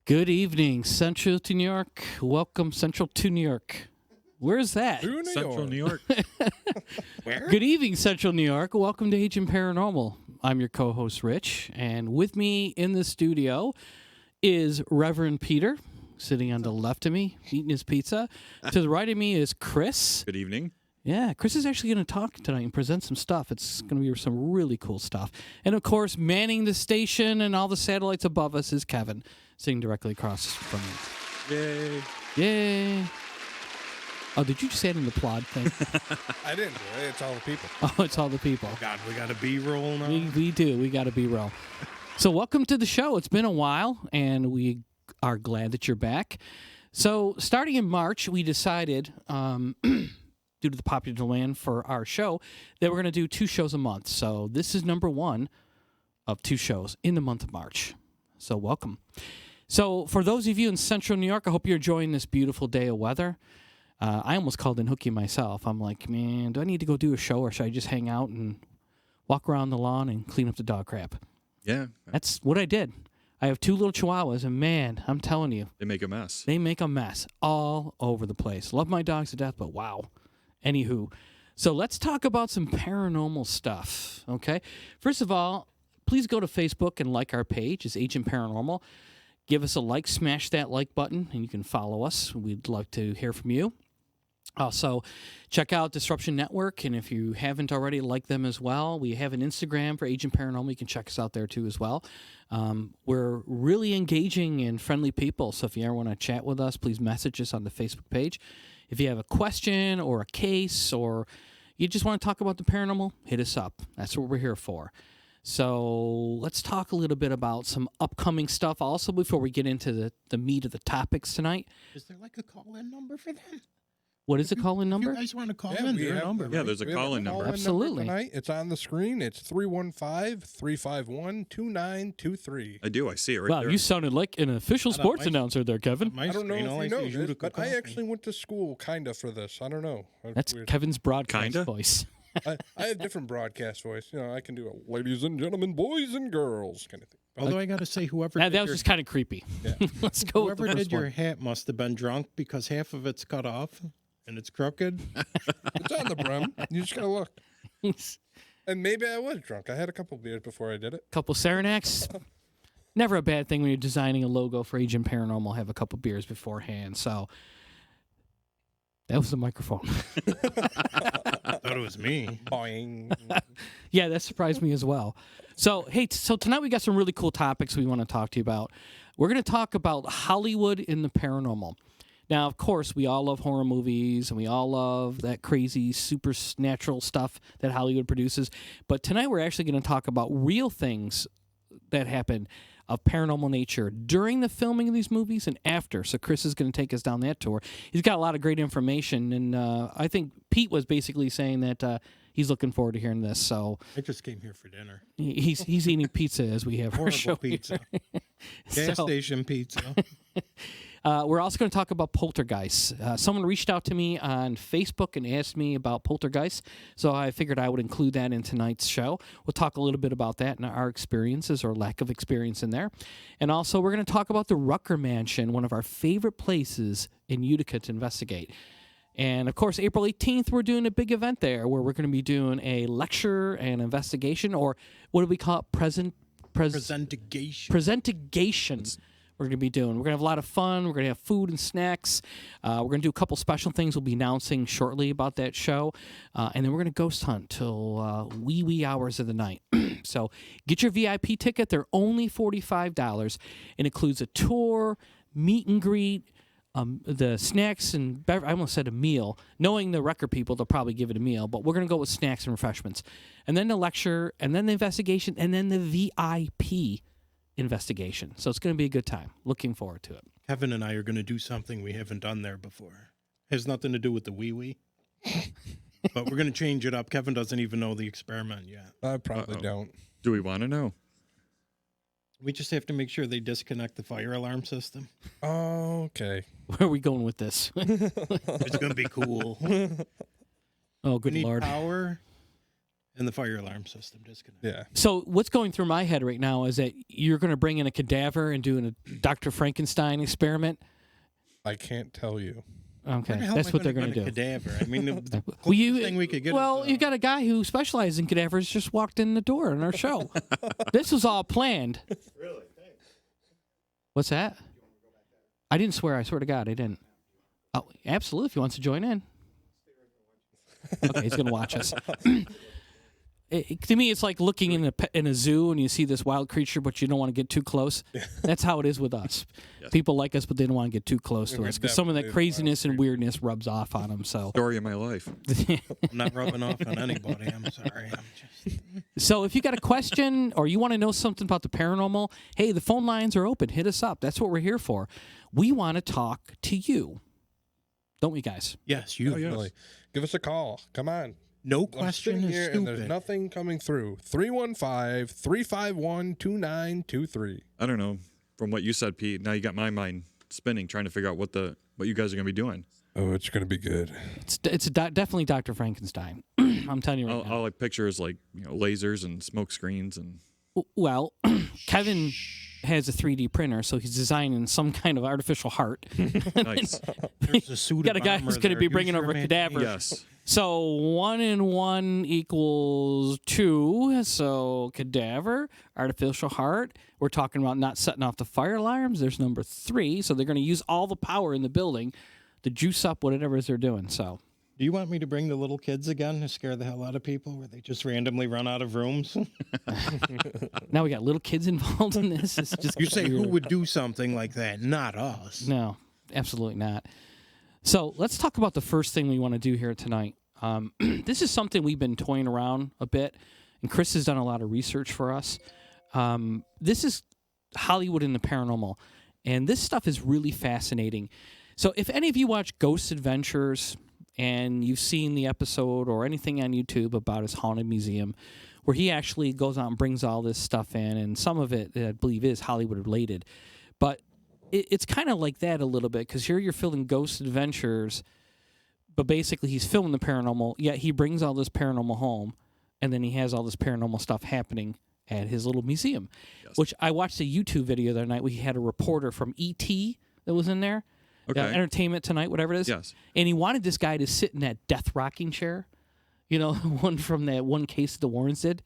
Good evening, Central to New York. Welcome, Central to New York. Where's that? Central New York. Where? Good evening, Central New York. Welcome to Agent Paranormal. I'm your co-host, Rich, and with me in the studio is Reverend Peter, sitting on the left of me, eating his pizza. To the right of me is Chris. Good evening. Yeah, Chris is actually going to talk tonight and present some stuff. It's going to be some really cool stuff. And, of course, manning the station and all the satellites above us is Kevin, sitting directly across from me. Yay. Yay. Oh, did you just add an applaud thing? I didn't do it. It's all the people. Oh, it's all the people. God, we got a B-roll now. We do. We got a B-roll. So welcome to the show. It's been a while, and we are glad that you're back. So starting in March, we decided, due to the popular demand for our show, that we're going to do 2 shows a month. So this is number 1 of 2 shows in the month of March. So welcome. So for those of you in Central New York, I hope you're enjoying this beautiful day of weather. I almost called in Hookie myself. I'm like, man, do I need to go do a show or should I just hang out and walk around the lawn and clean up the dog crap? Yeah. That's what I did. I have 2 little chihuahuas, and man, I'm telling you. They make a mess. They make a mess all over the place. Love my dogs to death, but wow. Anywho, so let's talk about some paranormal stuff, okay? First of all, please go to Facebook and like our page. It's Agent Paranormal. Give us a like, smash that like button, and you can follow us. We'd love to hear from you. Also, check out Disruption Network, and if you haven't already, like them as well. We have an Instagram for Agent Paranormal. You can check us out there, too, as well. We're really engaging and friendly people, so if you ever want to chat with us, please message us on the Facebook page. If you have a question or a case or you just want to talk about the paranormal, hit us up. That's what we're here for. So let's talk a little bit about some upcoming stuff also before we get into the meat of the topics tonight. Is there like a call-in number for them? What is the call-in number? You guys want to call in their number? Yeah, there's a call-in number. Absolutely. Tonight. It's on the screen. It's 315-351-2923. I do. I see it right Wow, there. you sounded like an official Not on sports my- announcer there, Kevin. My I don't know screen if only you know says this, Utica but I Coffee. actually went to school kind of for this. I don't know. That's Weird. Kevin's broadcast Kinda? voice. I have different broadcast voice. You know, I can do a ladies and gentlemen, boys and girls kind of thing. Although I got to say, whoever That did was your, just kind of creepy. Yeah. Let's go with whoever the did first your one. hat must have been drunk because half of it's cut off and it's crooked. It's on the brim. You just gotta look. And maybe I was drunk. I had a couple beers before I did it. Couple Saranaks. Never a bad thing when you're designing a logo for Agent Paranormal. Have a couple beers beforehand. So that was the microphone. I thought it was me. Boing. Yeah, that surprised me as well. So, hey, so tonight we got some really cool topics we want to talk to you about. We're going to talk about Hollywood in the paranormal. Now, of course, we all love horror movies, and we all love that crazy supernatural stuff that Hollywood produces. But tonight we're actually going to talk about real things that happen of paranormal nature during the filming of these movies and after. So Chris is going to take us down that tour. He's got a lot of great information, and I think Pete was basically saying that he's looking forward to hearing this. So I just came here for dinner. he's eating pizza as we have our show Horrible pizza. here. Gas So, station pizza. we're also going to talk about poltergeists. Someone reached out to me on Facebook and asked me about poltergeists, so I figured I would include that in tonight's show. We'll talk a little bit about that and our experiences or lack of experience in there. And also, we're going to talk about the Rucker Mansion, one of our favorite places in Utica to investigate. And, of course, April 18th, we're doing a big event there where we're going to be doing a lecture and investigation, or what do we call it? Presentigation. Presentigation. We're going to be doing. We're going to have a lot of fun. We're going to have food and snacks. We're going to do a couple special things we'll be announcing shortly about that show. And then we're going to ghost hunt till wee hours of the night. So get your VIP ticket. They're only $45. It includes a tour, meet and greet, the snacks and I almost said a meal. Knowing the record people, they'll probably give it a meal. But we're going to go with snacks and refreshments. And then the lecture, and then the investigation, and then the VIP investigation. So it's going to be a good time. Looking forward to it. Kevin and I are going to do something we haven't done there before. Has nothing to do with the wee-wee. But we're going to change it up. Kevin doesn't even know the experiment yet. I probably Uh-oh. don't. Do we want to know? We just have to make sure they disconnect the fire alarm system. Oh, okay. Where are we going with this? It's going to be cool. Oh, We good need Lord. power, And the fire alarm system disconnected. Yeah. So what's going through my head right now is that you're going to bring in a cadaver and do a Dr. Frankenstein experiment. I can't tell you. Okay, Where the hell that's am I what they're gonna going to get a do. cadaver. I mean, the Well, closest thing we could get. well, is, you got a guy who specializes in cadavers just walked in the door in our show. This was all planned. Really? What's that? I didn't swear. I swear to God, I didn't. Oh, absolutely. If he wants to join in. Okay, he's going to watch us. To me, it's like looking in a zoo and you see this wild creature, but you don't want to get too close. That's how it is with us. Yes. People like us, but they don't want to get too close to We're us because some of that definitely the craziness wild and weirdness rubs off on them. So, Story of my life. I'm not rubbing off on anybody. I'm sorry. so if you got a question or you want to know something about the paranormal, hey, the phone lines are open. Hit us up. That's what we're here for. We want to talk to you, don't we, guys? Yes, you. Definitely. Give us a call. Come on. No I'm question sitting is here and there's stupid. nothing coming through. 315-351-2923. I don't know. From what you said, Pete, now you got my mind spinning, trying to figure out what you guys are going to be doing. Oh, it's going to be good. It's definitely Dr. Frankenstein. I'm telling you right now. All I picture is like lasers and smoke screens and. Well, Kevin has a 3D printer, so he's designing some kind of artificial heart. Nice. There's a suit Got a of guy armor who's going to there. be Use bringing your over a cadaver. imagination. Yes. So 1 and 1 equals 2. So cadaver, artificial heart. We're talking about not setting off the fire alarms. There's number 3. So they're going to use all the power in the building to juice up whatever it is they're doing. So Do you want me to bring the little kids again to scare the hell out of people where they just randomly run out of rooms? now we got little kids involved in this. It's just You say who weird. would do something like that? Not us. No, absolutely not. So let's talk about the first thing we want to do here tonight. This is something we've been toying around a bit, and Chris has done a lot of research for us. This is Hollywood and the paranormal, and this stuff is really fascinating. So if any of you watch Ghost Adventures and you've seen the episode or anything on YouTube about his haunted museum, where he actually goes out and brings all this stuff in, and some of it, I believe, is Hollywood related. But it's kind of like that a little bit, because here you're filming Ghost Adventures, but basically he's filming the paranormal, yet he brings all this paranormal home, and then he has all this paranormal stuff happening at his little museum, Yes. which I watched a YouTube video the other night where he had a reporter from ET that was in there, Okay. Entertainment Tonight, whatever it is. Yes. And he wanted this guy to sit in that death rocking chair, one from that one case the Warrens did.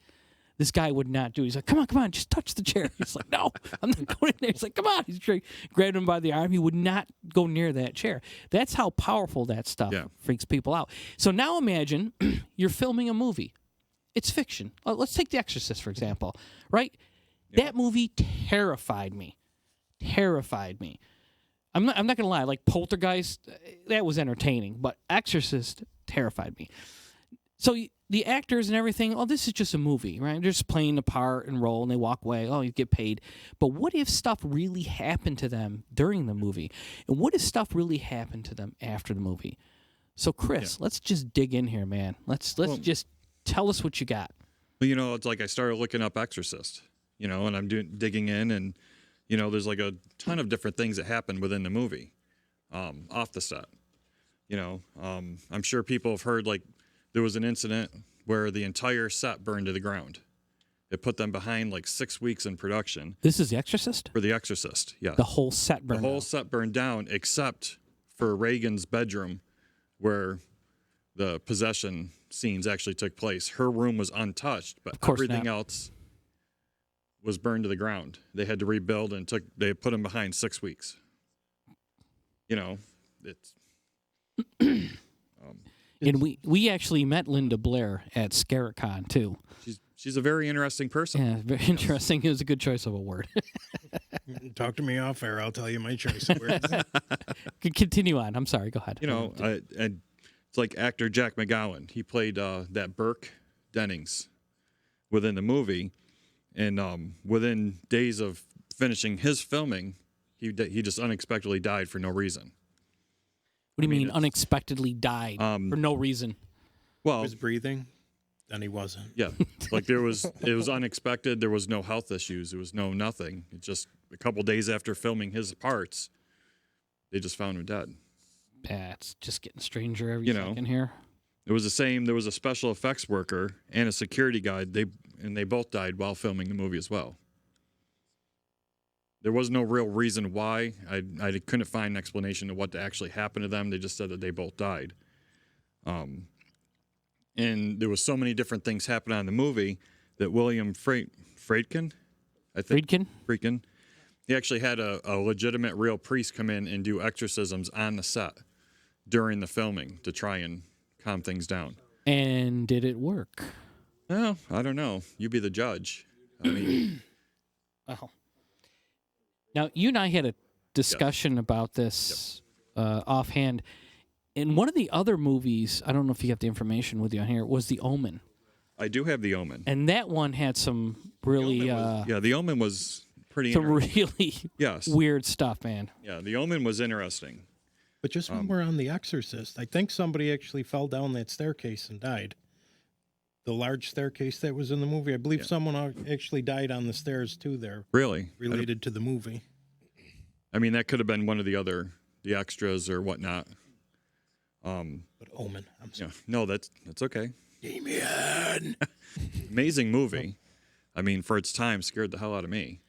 This guy would not do it. He's like, come on, just touch the chair. He's like, no, I'm not going in there. He's like, come on. He's grabbed him by the arm. He would not go near that chair. That's how powerful that stuff freaks people out. So now imagine you're filming a movie. It's fiction. Let's take The Exorcist, for example, right? Yeah. That movie terrified me. I'm not going to lie. Like Poltergeist, that was entertaining, but Exorcist terrified me. So the actors and everything, this is just a movie, right? They're just playing the part and role, and they walk away. Oh, you get paid. But what if stuff really happened to them during the movie? And what if stuff really happened to them after the movie? So, Chris, let's just dig in here, man. Let's just tell us what you got. Well, it's like I started looking up Exorcist, and I'm digging in, and there's like a ton of different things that happen within the movie, off the set. I'm sure people have heard like there was an incident where the entire set burned to the ground. It put them behind like 6 weeks in production. This is The Exorcist? For The Exorcist, yeah. The whole set burned The whole down. set burned down except for Reagan's bedroom where the possession scenes actually took place. Her room was untouched, but course everything not. else was burned to the ground. They had to rebuild and they put them behind 6 weeks. It's And we actually met Linda Blair at Scaricon, too. she's a very interesting person. Yeah, very interesting. It was a good choice of a word. Talk to me off air. I'll tell you my choice of words. Continue on. I'm sorry. Go ahead. And it's like actor Jack McGowan. He played that Burke Dennings within the movie, and within days of finishing his filming, he just unexpectedly died for no reason. What do you mean it's- unexpectedly died for no reason? He Well, was breathing, then he wasn't. yeah, like it was unexpected. There was no health issues. There was no nothing. It just a couple days after filming his parts, they just found him dead. Yeah, it's just getting stranger every You know. second here. It was the same. There was a special effects worker and a security guard. They both died while filming the movie as well. There was no real reason why. I couldn't find an explanation of what actually happened to them. They just said that they both died. And there was so many different things happening on the movie that William Friedkin, I think. Friedkin. He actually had a legitimate real priest come in and do exorcisms on the set during the filming to try and calm things down. And did it work? Well, I don't know. You be the judge. I mean, Oh. Now, you and I had a discussion about this offhand. In one of the other movies, I don't know if you have the information with you on here, was The Omen. I do have The Omen. And that one had some really... The Omen was pretty some interesting. really Yes. weird stuff, man. Yeah, The Omen was interesting. But just when we're on The Exorcist, I think somebody actually fell down that staircase and died. The large staircase that was in the movie. I believe someone actually died on the stairs too there. Really? Related to the movie. I mean, that could have been one of the extras or whatnot. But Omen, I'm sorry. Yeah. No, that's okay. Damien! Amazing movie. I mean, for its time, scared the hell out of me.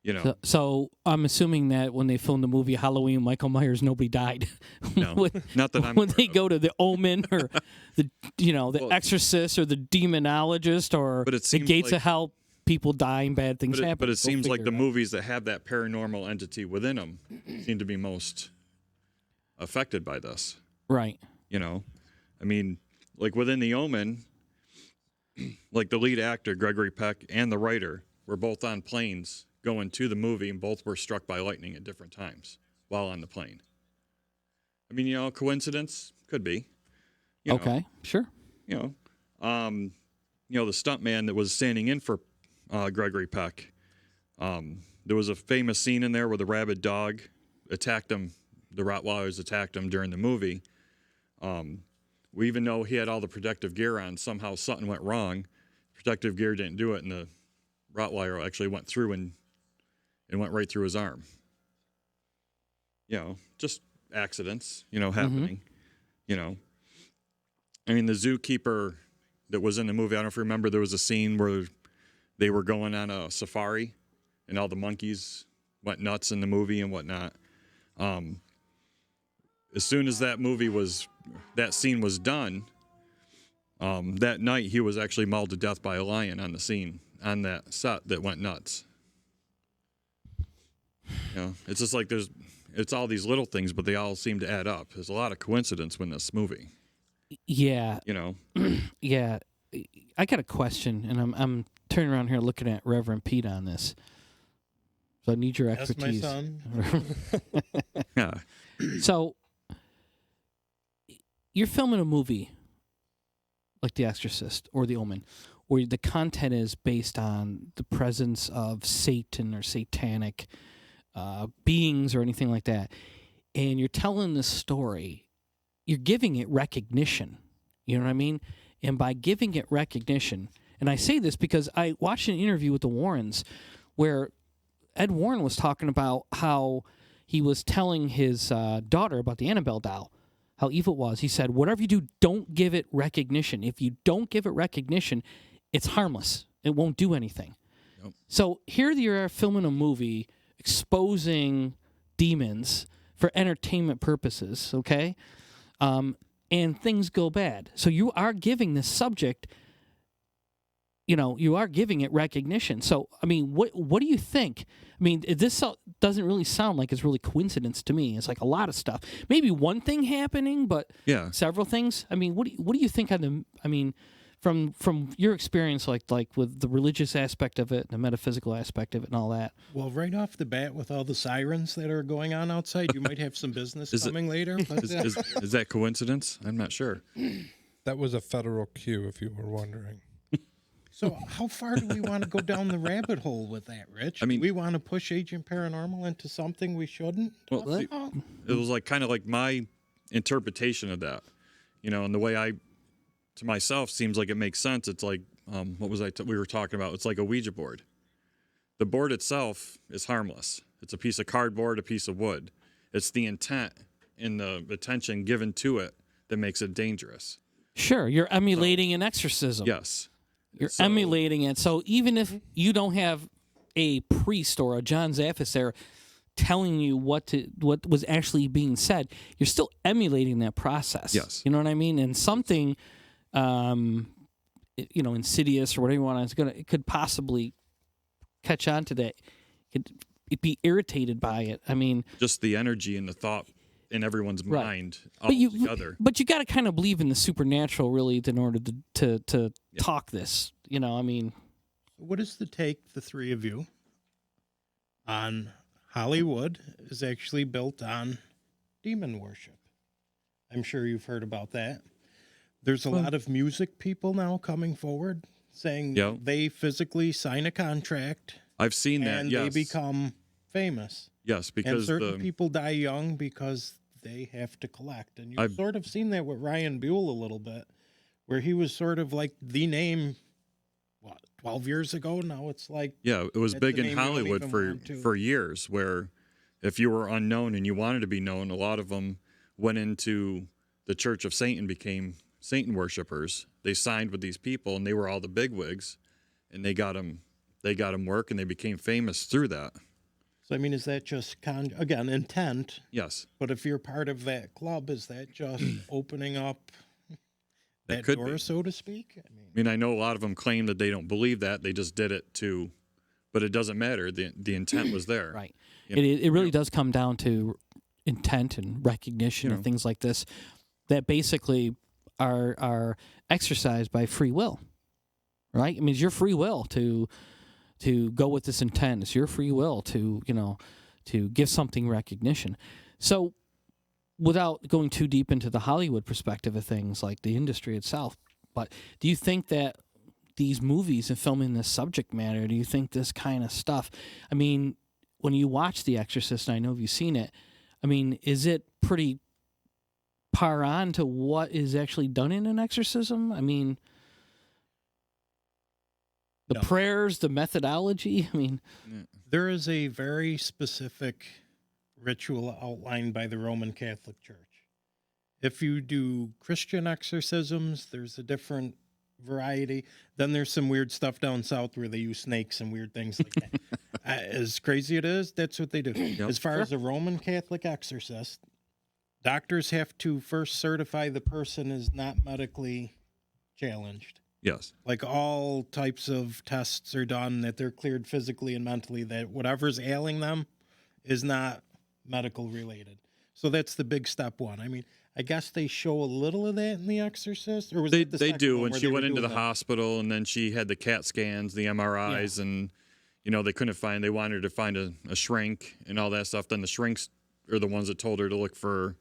You know. So I'm assuming that when they filmed the movie Halloween, Michael Myers, nobody died. No, not that I'm when they aware go to the Omen or the Exorcist or the Demonologist or But it the seems Gates like- of Hell, people dying, bad things happen. But it Go seems like figure the it out. movies that have that paranormal entity within them seem to be most affected by this. Right. You know, I mean, like within The Omen, like the lead actor, Gregory Peck, and the writer were both on planes going to the movie, and both were struck by lightning at different times while on the plane. I mean, coincidence? Could be. You know, Okay. Sure. the stuntman that was standing in for Gregory Peck, there was a famous scene in there where the rabid dog attacked him. The Rottweilers attacked him during the movie. We even know he had all the protective gear on. Somehow something went wrong. Protective gear didn't do it, and the Rottweiler actually went through and went right through his arm. Just accidents, happening. I mean, the zookeeper that was in the movie, I don't know if you remember, there was a scene where they were going on a safari, and all the monkeys went nuts in the movie and whatnot. As soon as that scene was done, that night he was actually mauled to death by a lion on the scene, on that set that went nuts. It's just like it's all these little things, but they all seem to add up. There's a lot of coincidence in this movie. Yeah. Yeah. I got a question, and I'm turning around here looking at Reverend Pete on this. So I need your That's my expertise. son. Yeah. So you're filming a movie like The Exorcist or The Omen, where the content is based on the presence of Satan or satanic beings or anything like that, and you're telling this story, you're giving it recognition. You know what I mean? And by giving it recognition, and I say this because I watched an interview with the Warrens where Ed Warren was talking about how he was telling his daughter about the Annabelle doll, how evil it was. He said, whatever you do, don't give it recognition. If you don't give it recognition, it's harmless. It won't do anything. Yep. So here you are filming a movie exposing demons for entertainment purposes, okay? And things go bad. So you are giving this subject, you are giving it recognition. So, I mean, what do you think? I mean, this doesn't really sound like it's really coincidence to me. It's like a lot of stuff. Maybe one thing happening, but Yeah. several things. I mean, what do you think from your experience, like with the religious aspect of it, the metaphysical aspect of it, and all that? Well, right off the bat, with all the sirens that are going on outside, you might have some business Is it- coming later. But, Is that coincidence? I'm not sure. That was a federal cue, if you were wondering. so how far do we want to go down the rabbit hole with that, Rich? I mean- we want to push Agent Paranormal into something we shouldn't? Well, talk see- about? It was like kind of like my interpretation of that, and the way to myself seems like it makes sense. It's like what was we were talking about? It's like a Ouija board. The board itself is harmless. It's a piece of cardboard, a piece of wood. It's the intent and the attention given to it that makes it dangerous. Sure, you're emulating an exorcism. Yes. You're So- emulating it. So even if you don't have a priest or a John Zaffis there telling you what was actually being said, you're still emulating that process. Yes. You know what I mean? And something, insidious or whatever you want, it could possibly catch on to that. Could be irritated by it. I mean, Just the energy and the thought in everyone's Right. mind all but you together. got to kind of believe in the supernatural, really, in order to talk this. You know, I mean, What is the take, the three of you, on Hollywood is actually built on demon worship? I'm sure you've heard about that. There's a lot of music people now coming forward saying Yeah. they physically sign a contract I've seen that. and Yes. they become famous. Yes, And because certain people die young because they have to collect. And you've I've- sort of seen that with Ryan Buell a little bit, where he was sort of like the name, 12 years ago? Now it's like, Yeah, it was That's big the in name we don't Hollywood even for want to- for years, where if you were unknown and you wanted to be known, a lot of them went into the Church of Satan, became Satan worshipers. They signed with these people, and they were all the bigwigs, and they got them work, and they became famous through that. so I mean, is that just, again, intent? Yes, But if you're part of that club, is that just opening up that could door, be. so to speak? I mean, I mean, I know a lot of them claim that they don't believe that; they just did it to, but it doesn't matter. The intent was there. right. You know, It really does come down to intent and recognition You and know. things like this that basically are exercised by free will, right? I mean, it's your free will to go with this intent. It's your free will to give something recognition. So without going too deep into the Hollywood perspective of things, like the industry itself, but do you think that these movies and filming this subject matter, do you think this kind of stuff, I mean, when you watch The Exorcist, and I know you've seen it, I mean, is it pretty par on to what is actually done in an exorcism? I mean, the No. prayers, the methodology, I mean, there is a very specific ritual outlined by the Roman Catholic Church. If you do Christian exorcisms, there's a different variety. Then there's some weird stuff down south where they use snakes and weird things like that. As crazy it is, that's what they do. As far as a Roman Catholic exorcist, doctors have to first certify the person is not medically challenged. Yes. Like all types of tests are done that they're cleared physically and mentally, that whatever's ailing them is not medical related. So that's the big step one. I mean, I guess they show a little of that in The Exorcist, or was They it the they second do. one When where she they went were into the doing that? hospital, and then she had the CAT scans, the MRIs, and they couldn't find. They wanted to find a shrink and all that stuff. Then the shrinks are the ones that told her to look for,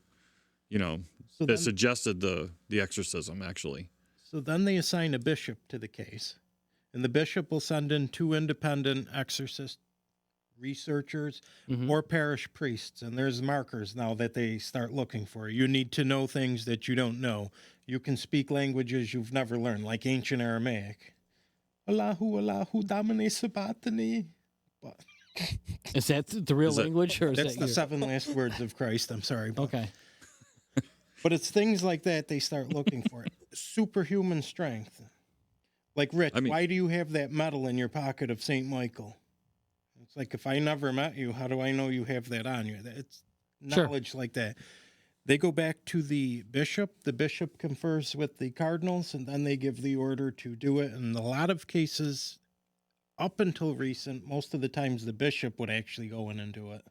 So that then, suggested the exorcism actually. so then they assign a bishop to the case, and the bishop will send in 2 independent exorcist researchers or parish priests, and there's markers now that they start looking for. You need to know things that you don't know. You can speak languages you've never learned, like ancient Aramaic. Allahu, Allahu, Damine Sabatani. is that the real Is that- language, or is That's that the your- 7 last words of Christ. I'm sorry. But, Okay. but it's things like that they start looking for. Superhuman strength. Like, Rich, I mean- why do you have that medal in your pocket of St. Michael? It's like, if I never met you, how do I know you have that on you? It's Sure. knowledge like that. They go back to the bishop. The bishop confers with the cardinals, and then they give the order to do it. In a lot of cases, up until recent, most of the times the bishop would actually go in and do it.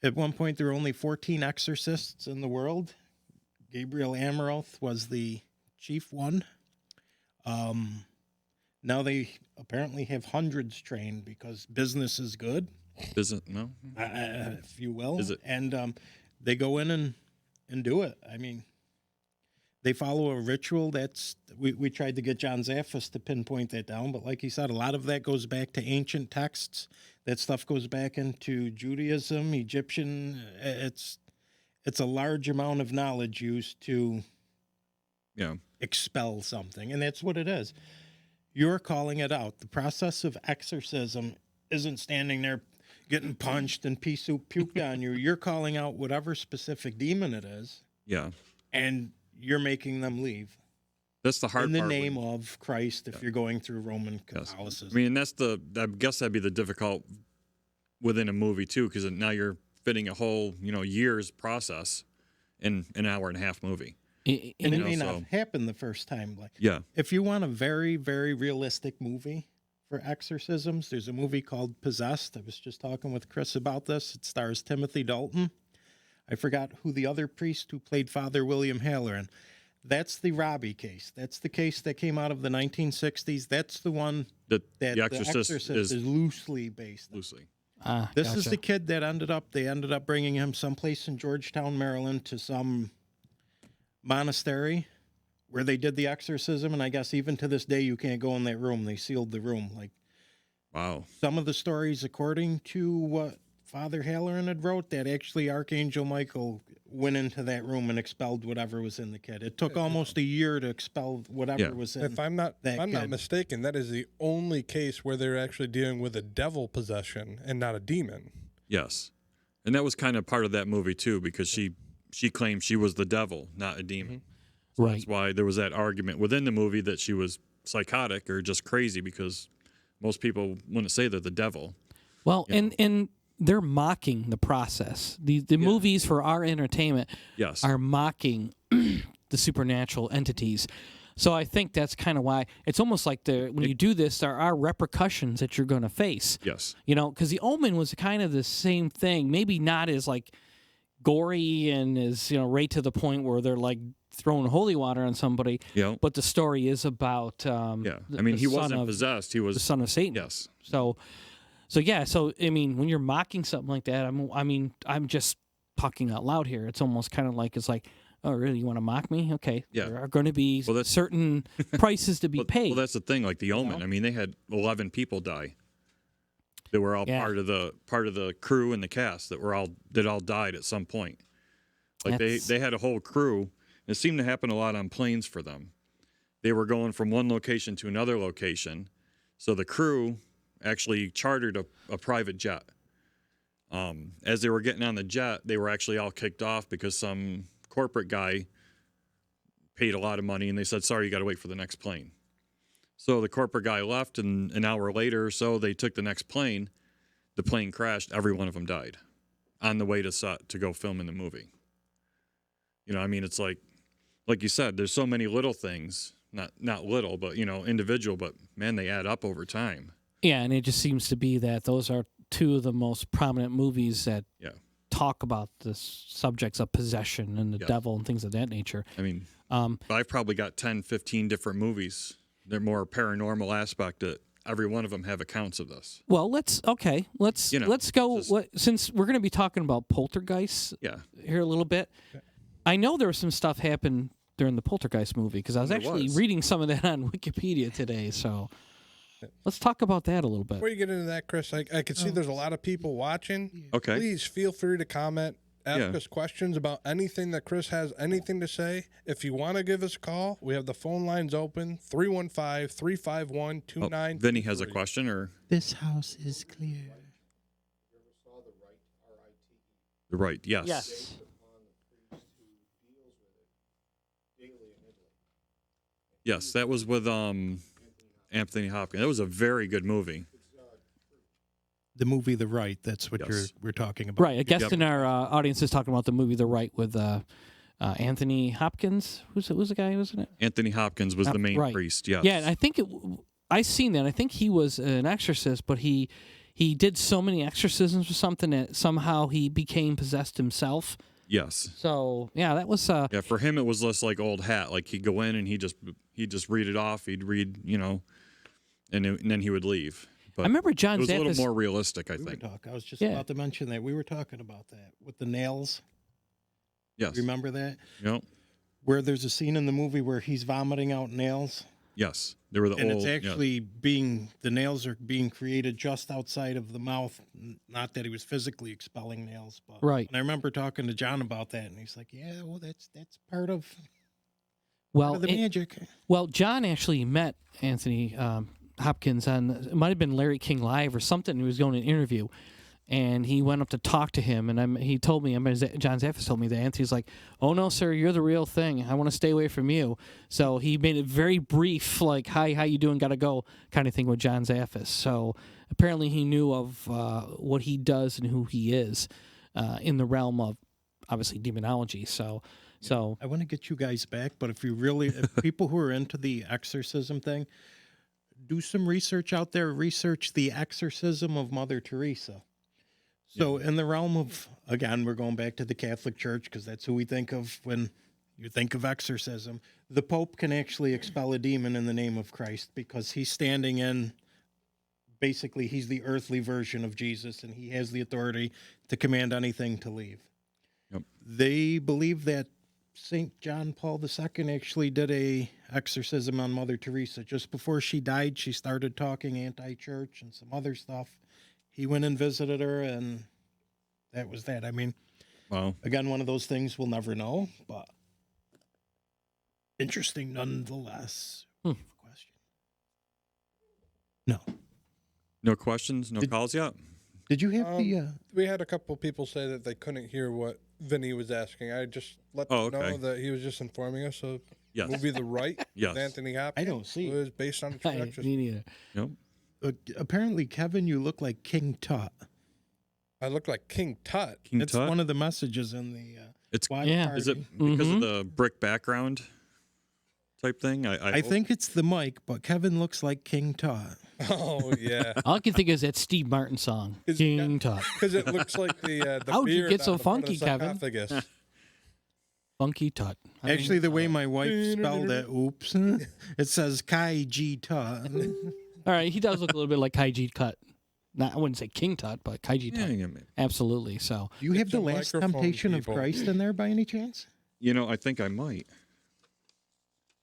At one point, there were only 14 exorcists in the world. Gabriel Amaroth was the chief one. Now they apparently have hundreds trained because business is good, Is it no? if you will. Is it? And they go in and do it. I mean, they follow a ritual that's, we tried to get John Zaffis to pinpoint that down, but like he said, a lot of that goes back to ancient texts. That stuff goes back into Judaism, Egyptian. It's a large amount of knowledge used to Yeah. expel something, and that's what it is. You're calling it out. The process of exorcism isn't standing there getting punched and pea soup puked on you. You're calling out whatever specific demon it is, Yeah. and you're making them leave That's the hard in the part. name of Christ if you're going through Roman Yes. Catholicism. I mean, I guess that'd be the difficult within a movie too, because now you're fitting a whole, year's process in an hour and a half movie. And it may so- not happen the first time. Like, Yeah. if you want a very, very realistic movie for exorcisms, there's a movie called Possessed. I was just talking with Chris about this. It stars Timothy Dalton. I forgot who the other priest who played Father William Halloran. That's the Robbie case. That's the case that came out of the 1960s. That's the one That that The Exorcist is loosely based on. loosely. This is the kid that they ended up bringing him someplace in Georgetown, Maryland, to some monastery where they did the exorcism. And I guess even to this day, you can't go in that room. They sealed the room. Like, Wow. some of the stories, according to what Father Halloran had wrote, that actually Archangel Michael went into that room and expelled whatever was in the kid. It took almost a year to expel whatever was in. If I'm not mistaken, that is the only case where they're actually dealing with a devil possession and not a demon. Yes. And that was kind of part of that movie too, because she claimed she was the devil, not a demon. So Right. That's why there was that argument within the movie that she was psychotic or just crazy, because most people wouldn't say they're the devil. Well, and they're mocking the process. The movies for our entertainment Yes. are mocking the supernatural entities. So I think that's kind of why it's almost like when you do this, there are repercussions that you're going to face. Yes. Because The Omen was kind of the same thing. Maybe not as like gory and as right to the point where they're like throwing holy water on somebody. Yeah. But the story is about Yeah. I mean, he wasn't possessed. He was the son of Satan. Yes. So I mean, when you're mocking something like that, I'm just talking out loud here. It's almost kind of like oh, really? You want to mock me? Okay. Yeah. There are going to be Well, that's- certain prices to be paid. Well, that's the thing. Like The Omen. I mean, they had 11 people die. They were all part of the crew and the cast that all died at some point. Like they had a whole crew. It seemed to happen a lot on planes for them. They were going from one location to another location, so the crew actually chartered a private jet. As they were getting on the jet, they were actually all kicked off because some corporate guy paid a lot of money, and they said, "Sorry, you got to wait for the next plane." So the corporate guy left, and an hour later or so, they took the next plane. The plane crashed. Every one of them died on the way to set to go film in the movie. I mean, it's like you said, there's so many little things, not little, but individual, but man, they add up over time. Yeah, and it just seems to be that those are two of the most prominent movies that talk about the subjects of possession and the devil and things of that nature. I mean, I've probably got 10, 15 different movies. They're more paranormal aspect that every one of them have accounts of this. Well, let's go. Since we're going to be talking about poltergeists here a little bit. I know there was some stuff happened during the Poltergeist movie because I was actually reading some of that on Wikipedia today. So let's talk about that a little bit. Before you get into that, Chris, I can see there's a lot of people watching. Okay. Please feel free to comment, ask us questions about anything that Chris has anything to say. If you want to give us a call, we have the phone lines open, 315-351-2923. Vinny has a question, or This house is clear. the right? Yes. Yes. Yes, that was with Anthony Hopkins. That was a very good movie. The movie The Right, that's what we're talking about. Right. A guest in our audience is talking about the movie The Right with Anthony Hopkins. Who's the guy? Wasn't it? Anthony Hopkins was the main priest. Yes. Yeah, and I think I seen that. I think he was an exorcist, but he did so many exorcisms or something that somehow he became possessed himself. Yes. So yeah, that was for him it was less like old hat. Like he'd go in and he'd just read it off. He'd read, and then he would leave. But I remember John it was Zaffis, a little more realistic, I think. I was just about to mention that. We were talking about that with the nails. Yes. Remember that? Yep. Where there's a scene in the movie where he's vomiting out nails. Yes. They were and it's actually the nails are being created just outside of the mouth. Not that he was physically expelling nails, but right. And I remember talking to John about that, and he's like, "Yeah, well, that's part of the magic." Well, John actually met Anthony Hopkins on, it might have been Larry King Live or something. He was going to an interview, And he went up to talk to him, and he told me, John Zaffis told me that Anthony's like, "Oh no, sir, you're the real thing. I want to stay away from you." So he made it very brief, like, "Hi, how you doing? Gotta go," kind of thing with John Zaffis. So apparently he knew of what he does and who he is in the realm of obviously demonology. So I want to get you guys back, but if people who are into the exorcism thing, do some research out there. Research the exorcism of Mother Teresa. So in the realm of, again, we're going back to the Catholic Church because that's who we think of when you think of exorcism. The Pope can actually expel a demon in the name of Christ because he's standing in, basically, he's the earthly version of Jesus, and he has the authority to command anything to leave. Yep. They believe that St. John Paul II actually did a exorcism on Mother Teresa. Just before she died, she started talking anti-church and some other stuff. He went and visited her, and that was that. I mean, Wow. again, one of those things we'll never know, but interesting nonetheless. Question? No. No questions, no calls yet? Did you have We had a couple people say that they couldn't hear what Vinny was asking. I just let them know that he was just informing us of Yes. movie The Right Yes. with Anthony Hopkins. I don't see It was based on a true me exorcism. neither. Nope. apparently, Kevin, you look like King Tut. I look like King Tut. King It's Tut? one of the messages in the It's watch Yeah. party. Is it because of the brick background type thing? I think it's the mic, but Kevin looks like King Tut. Oh, yeah. All I can think is that Steve Martin song, King Tut. Because it looks like the How'd you beard get so on the front of funky, the Kevin? sarcophagus. Funky Tut. Actually, the way my wife spelled it, oops, it says Kai G Tut. All right, he does look a little bit like Kaiji Tut. Not, I wouldn't say King Tut, but Kaiji Tut. Yeah, Absolutely. So, Do you have the a last microphone, temptation people. of Christ in there by any chance? I think I might.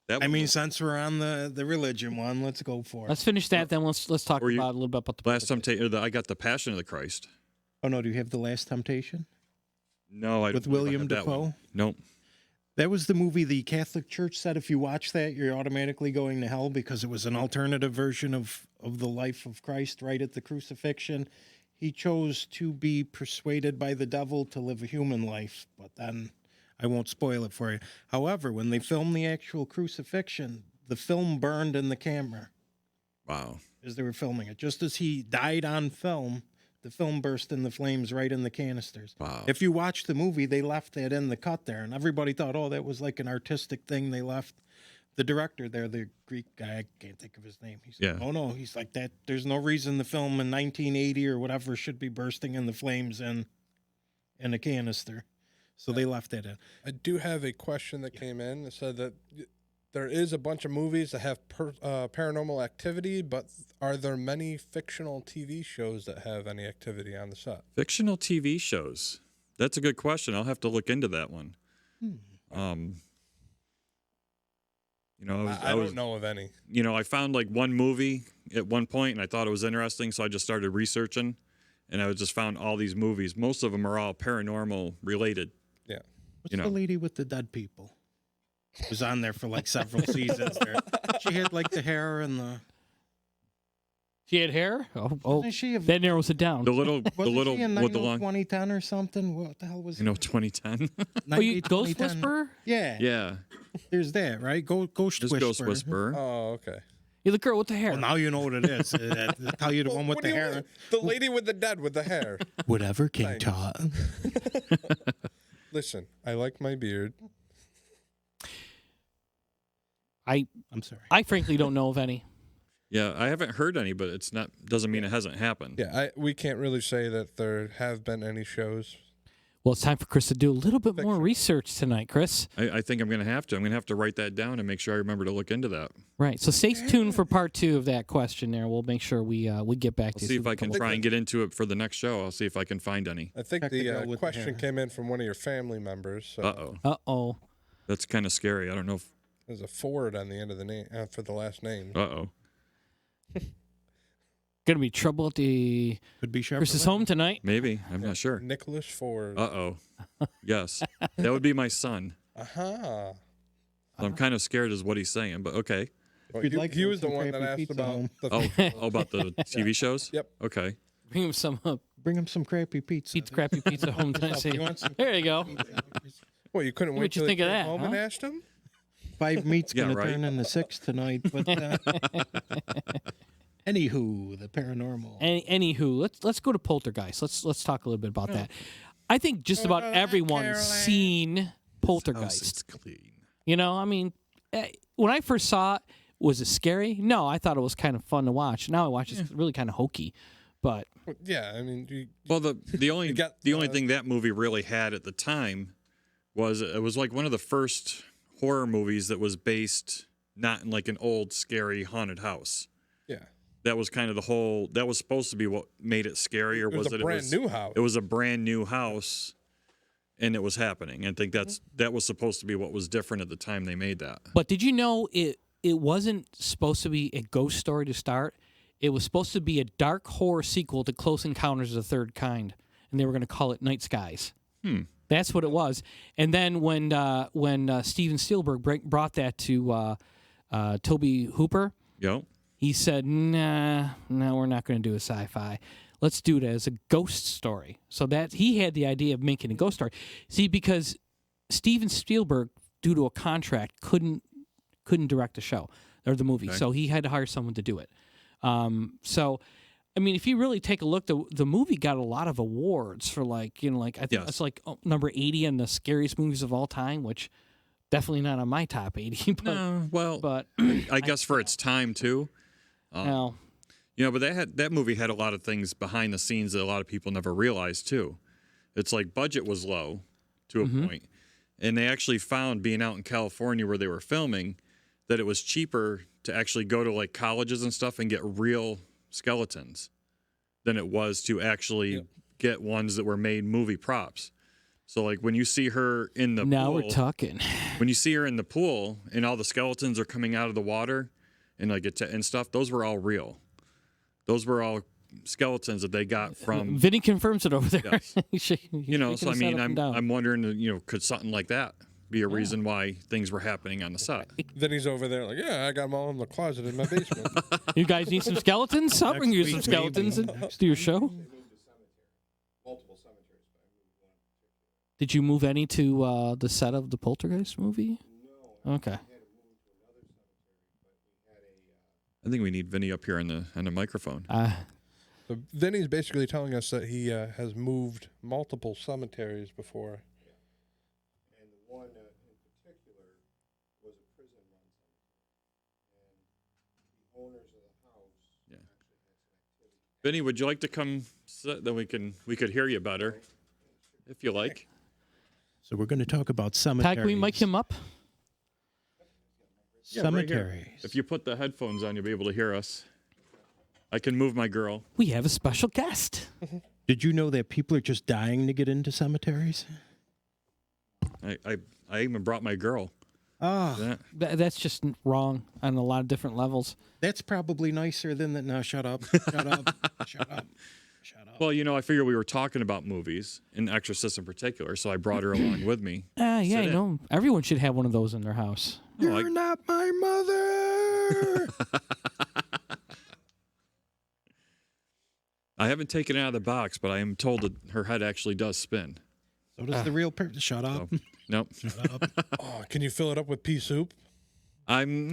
That I one- mean, since we're on the religion one, let's go for it. let's finish that. Then let's talk Or you- about a little bit about the last temptation. I got the Passion of the Christ. Oh no, do you have the last temptation No, I with don't believe I William have that one. Dafoe? Nope. That was the movie the Catholic Church said if you watch that, you're automatically going to hell because it was an alternative version of the life of Christ right at the crucifixion. He chose to be persuaded by the devil to live a human life, but then I won't spoil it for you. However, when they filmed the actual crucifixion, the film burned in the camera Wow. as they were filming it. Just as he died on film, the film burst in the flames right in the canisters. Wow. If you watch the movie, they left that in the cut there, and everybody thought, oh, that was like an artistic thing they left. The director there, the Greek guy, I can't think of his name. He's like, Yeah. oh, no, he's like that. There's no reason the film in 1980 or whatever should be bursting in the flames in a canister. So they left that in. I do have a question that came in. It said that there is a bunch of movies that have paranormal activity, but are there many fictional TV shows that have any activity on the set? Fictional TV shows. That's a good question. I'll have to look into that one. I don't know of any. I found like one movie at one point and I thought it was interesting, so I just started researching and I just found all these movies. Most of them are all paranormal related. Yeah. What's the lady with the dead people? Was on there for like several seasons there. She had like the hair and the... She had hair? Oh, Wasn't she a- that narrows it down. The little, Wasn't she in with the long, 2010 or something? What the hell was 2010. Oh, you 90, Ghost 2010? Whisperer? Yeah. Yeah, There's that, right? Ghost just Whisperer. Ghost Whisperer. Oh, okay. You're the girl with the hair. Well, now you know what it is. I'll tell you the one with What the do you hair. mean? The lady with the dead with the hair. Whatever, King Thanks. Tut. Listen, I like my beard. I'm sorry. I frankly don't know of any. Yeah, I haven't heard any, but it's not doesn't mean it hasn't happened. Yeah, we can't really say that there have been any shows. Well, it's time for Chris to do a little bit more research tonight, Chris. I think I'm going to have to. I'm going to have to write that down and make sure I remember to look into that. Right. So stay tuned for part 2 of that question there. We'll make sure we get back to I'll you. see so if we I can come up try and get into it for the next show. I'll see if I can find any. I think Check the girl the with the question hair. came in from one of your family members. So Uh-oh. with- Uh-oh. That's kind of scary. I don't know if... there's a Ford on the end of the name for the last name. Uh-oh. Gonna be trouble at the Could be Chevrolet. Chris's home tonight. Maybe. I'm not sure. Nicholas Ford. Uh-oh. Yes. That would be my son. Uh-huh. I'm kind of scared is what he's saying, but okay. Well, We'd he, like he to was the some one that crappy asked pizza about home. the Oh, about the TV shows? Yep. Okay. Bring him some Bring him some crappy pizza. Eats crappy pizza home. You want some There you go. Well, you couldn't What'd wait you till think he of came that, home and huh? asked him? 5 meat's Yeah, going to right. turn into 6 tonight. But anywho, the paranormal. Anywho, let's go to Poltergeist. Let's talk a little bit about that. I think just about everyone's seen Poltergeist. It's clean. You know, I mean, when I first saw it, was it scary? No, I thought it was kind of fun to watch. Now I watch it's really kind of hokey, but Well, yeah, I mean, Well, the only got, the only thing that movie really had at the time was it was like one of the first horror movies that was based not in like an old scary haunted house. yeah, That was kind of the whole. That was supposed to be what made it scary, or it was a it brand was new house. It was a brand new house, and it was happening. I think that was supposed to be what was different at the time they made that. But did you know it wasn't supposed to be a ghost story to start? It was supposed to be a dark horror sequel to Close Encounters of the Third Kind, and they were going to call it Night Skies. That's what it was. And then when Steven Spielberg brought that to Toby Hooper, Yep. he said, "Nah, no, we're not going to do a sci-fi. Let's do it as a ghost story." So that he had the idea of making a ghost story. See, because Steven Spielberg, due to a contract, couldn't direct the show or the movie, Okay. so he had to hire someone to do it. So, I mean, if you really take a look, the movie got a lot of awards for I think Yes. it's like number 80 in the scariest movies of all time, which definitely not on my top 80. But, No, well, but I guess for its time too. well, But that movie had a lot of things behind the scenes that a lot of people never realized too. It's like budget was low to a point, and they actually found, being out in California where they were filming, that it was cheaper to actually go to like colleges and stuff and get real skeletons than it was to actually get ones that were made movie props. So like when you see her in the now pool, we're talking. when you see her in the pool and all the skeletons are coming out of the water and and stuff, those were all real. Those were all skeletons that they got from, Vinny confirms it over there. Yes. He's shaking so I his head mean, up and down. I'm wondering, could something like that be a reason why things were happening on the set? Then he's over there like, yeah, I got them all in the closet in my basement. You guys need some skeletons? I'll bring you some week, skeletons maybe. and do your show. Did you move any to the set of the Poltergeist movie? No. Okay. I think we need Vinny up here on the microphone. So Vinny's basically telling us that he has moved multiple cemeteries before. And the one in particular was a prison run cemetery. And the owners of the house Yeah. actually had some activity. Vinny, would you like to come sit? Then we could hear you better, if you like. So we're going to talk about Ty, cemeteries. can we mic him up? Yeah, right here. Cemeteries. If you put the headphones on, you'll be able to hear us. I can move my girl. We have a special guest. Did you know that people are just dying to get into cemeteries? I even brought my girl. Ah, Yeah. That's just wrong on a lot of different levels. that's probably nicer than that. No, shut up. Shut up. Shut up. Shut up. Well, I figured we were talking about movies, and Exorcist in particular, so I brought her along with me. Yeah, Sit in. no, everyone should have one of those in their house. You're not my mother. I haven't taken it out of the box, but I am told that her head actually does spin. So does the real person. Shut up. So, nope. Shut up. Oh, can you fill it up with pea soup? I'm,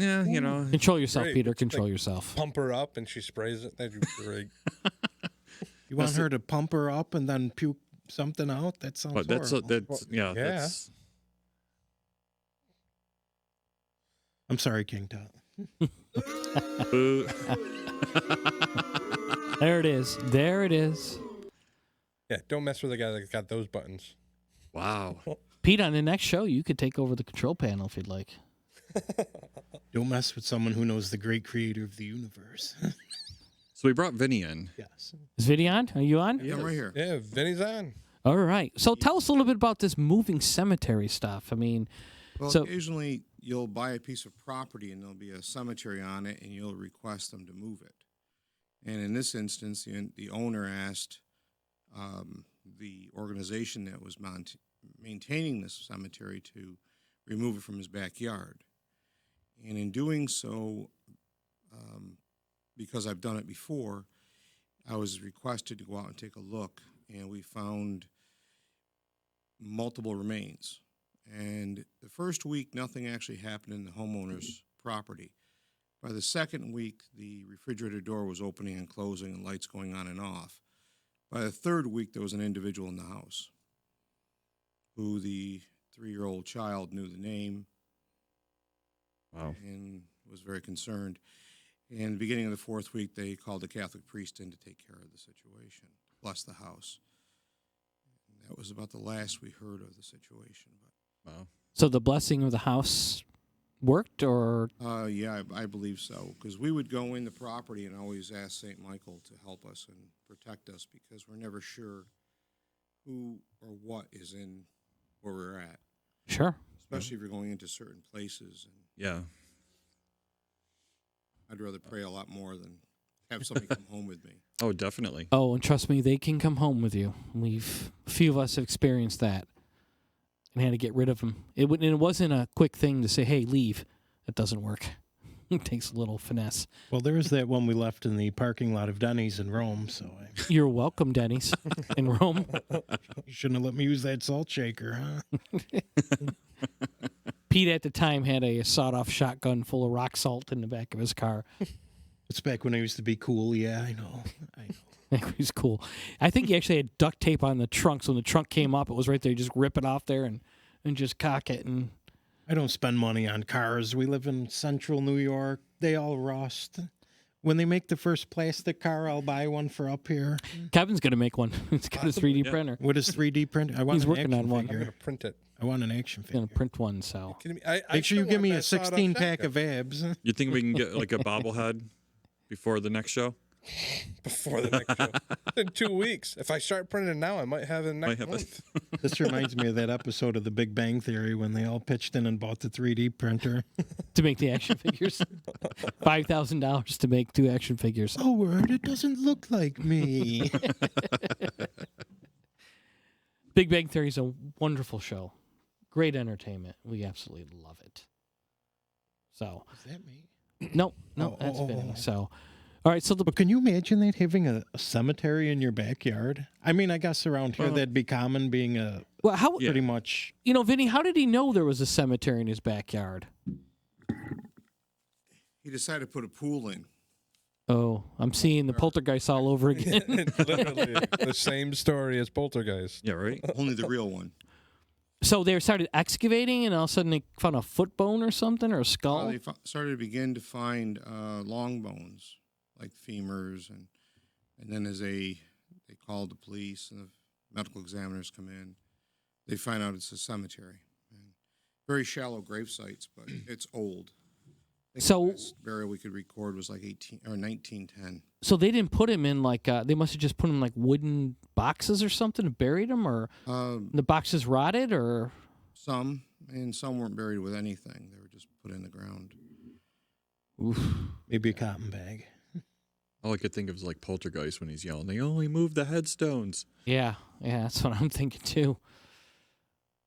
Control yourself, Great. Peter. It's Control like- yourself. Pump her up and she sprays it. That'd be great. You want her to pump her up and then puke something out? That sounds but that's horrible. yeah. Yeah. That's, I'm sorry, King Tut. boo. There it is. There it is. Yeah, don't mess with the guy that's got those buttons. Wow. Pete, on the next show, you could take over the control panel if you'd like. Don't mess with someone who knows the great creator of the universe. So we brought Vinny in. Yes. Is Vinny on? Are you on? Yeah, I'm right here. Yeah, Vinny's on. All right. So tell us a little bit about this moving cemetery stuff. I mean, Well, So- occasionally you'll buy a piece of property and there'll be a cemetery on it, and you'll request them to move it. And in this instance, the owner asked the organization that was maintaining this cemetery to remove it from his backyard. And in doing so, because I've done it before, I was requested to go out and take a look, and we found multiple remains. And the first week, nothing actually happened in the homeowner's property. By the second week, the refrigerator door was opening and closing and lights going on and off. By the third week, there was an individual in the house who the 3-year-old child knew the name. Wow. And was very concerned. And at the beginning of the fourth week, they called the Catholic priest in to take care of the situation, bless the house. And that was about the last we heard of the situation. But Wow. So the blessing of the house worked, or yeah, I believe so, because we would go in the property and always ask St. Michael to help us and protect us, because we're never sure who or what is in where we're at, sure. especially if you're going into certain places. And Yeah. I'd rather pray a lot more than have somebody come home with me. Oh, definitely. Oh, and trust me, they can come home with you. A few of us have experienced that and had to get rid of them. It wasn't a quick thing to say, hey, leave. That doesn't work. It takes a little finesse. Well, there was that one we left in the parking lot of Denny's in Rome, so You're welcome, Denny's, in Rome. you shouldn't have let me use that salt shaker, huh? Pete at the time had a sawed-off shotgun full of rock salt in the back of his car. It's back when I used to be cool. Yeah, I know. It was cool. I think he actually had duct tape on the trunk, so when the trunk came up, it was right there. You just rip it off there and just cock it. And I don't spend money on cars. We live in central New York. They all rust. When they make the first plastic car, I'll buy one for up here. Kevin's going to make one. He's got a 3D Yeah. printer. What is 3D print? I want He's an working action on one. I'm figure. gonna print it. I want an action He's going figure. to print one, so. Kidding me? Make sure you still give me want a that sawed-off 16-pack shotgun. of abs. You think we can get like a bobblehead before the next show? Before the next show. In 2 weeks. If I start printing now, I might have it Might next have month. This reminds me of that episode of The Big Bang Theory when they all pitched in and bought the 3D printer. To make the action figures. $5,000 to make 2 action figures. Oh, word, it doesn't look like me. Big Bang Theory is a wonderful show. Great entertainment. We absolutely love it. So, Is that me? no, Oh, that's oh, fitting. oh. So, all right, so the But can you imagine that, having a cemetery in your backyard? I mean, I guess around here Well- that'd be common, being a well, how Yeah. pretty much. Vinny, how did he know there was a cemetery in his backyard? He decided to put a pool in. Oh, I'm seeing the poltergeist all over again. Literally the same story as Poltergeist. Yeah, right? Only the real one. So they started excavating, and all of a sudden they found a foot bone or something, or a skull. They started to begin to find long bones, like femurs, and then as they called the police and the medical examiners come in, they find out it's a cemetery. And very shallow grave sites, but it's old. I think So- the last burial we could record was like 1910. So they didn't put him in like they must have just put him in like wooden boxes or something and buried him, or the boxes rotted, or Some, and some weren't buried with anything. They were just put in the ground. Maybe a cotton bag. All I could think of was like Poltergeist when he's yelling, they only moved the headstones. yeah, that's what I'm thinking too.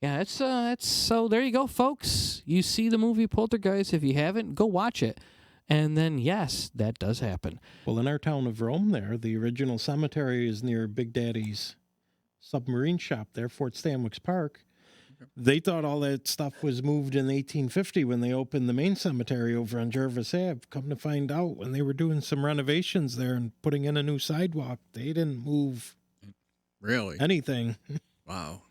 Yeah, it's so there you go, folks. You see the movie Poltergeist. If you haven't, go watch it. And then, yes, that does happen. Well, in our town of Rome there, the original cemetery is near Big Daddy's submarine shop there, Fort Stanwix Park. They thought all that stuff was moved in 1850 when they opened the main cemetery over on Jervis Ave. Come to find out, when they were doing some renovations there and putting in a new sidewalk, they didn't move Really? anything. Wow.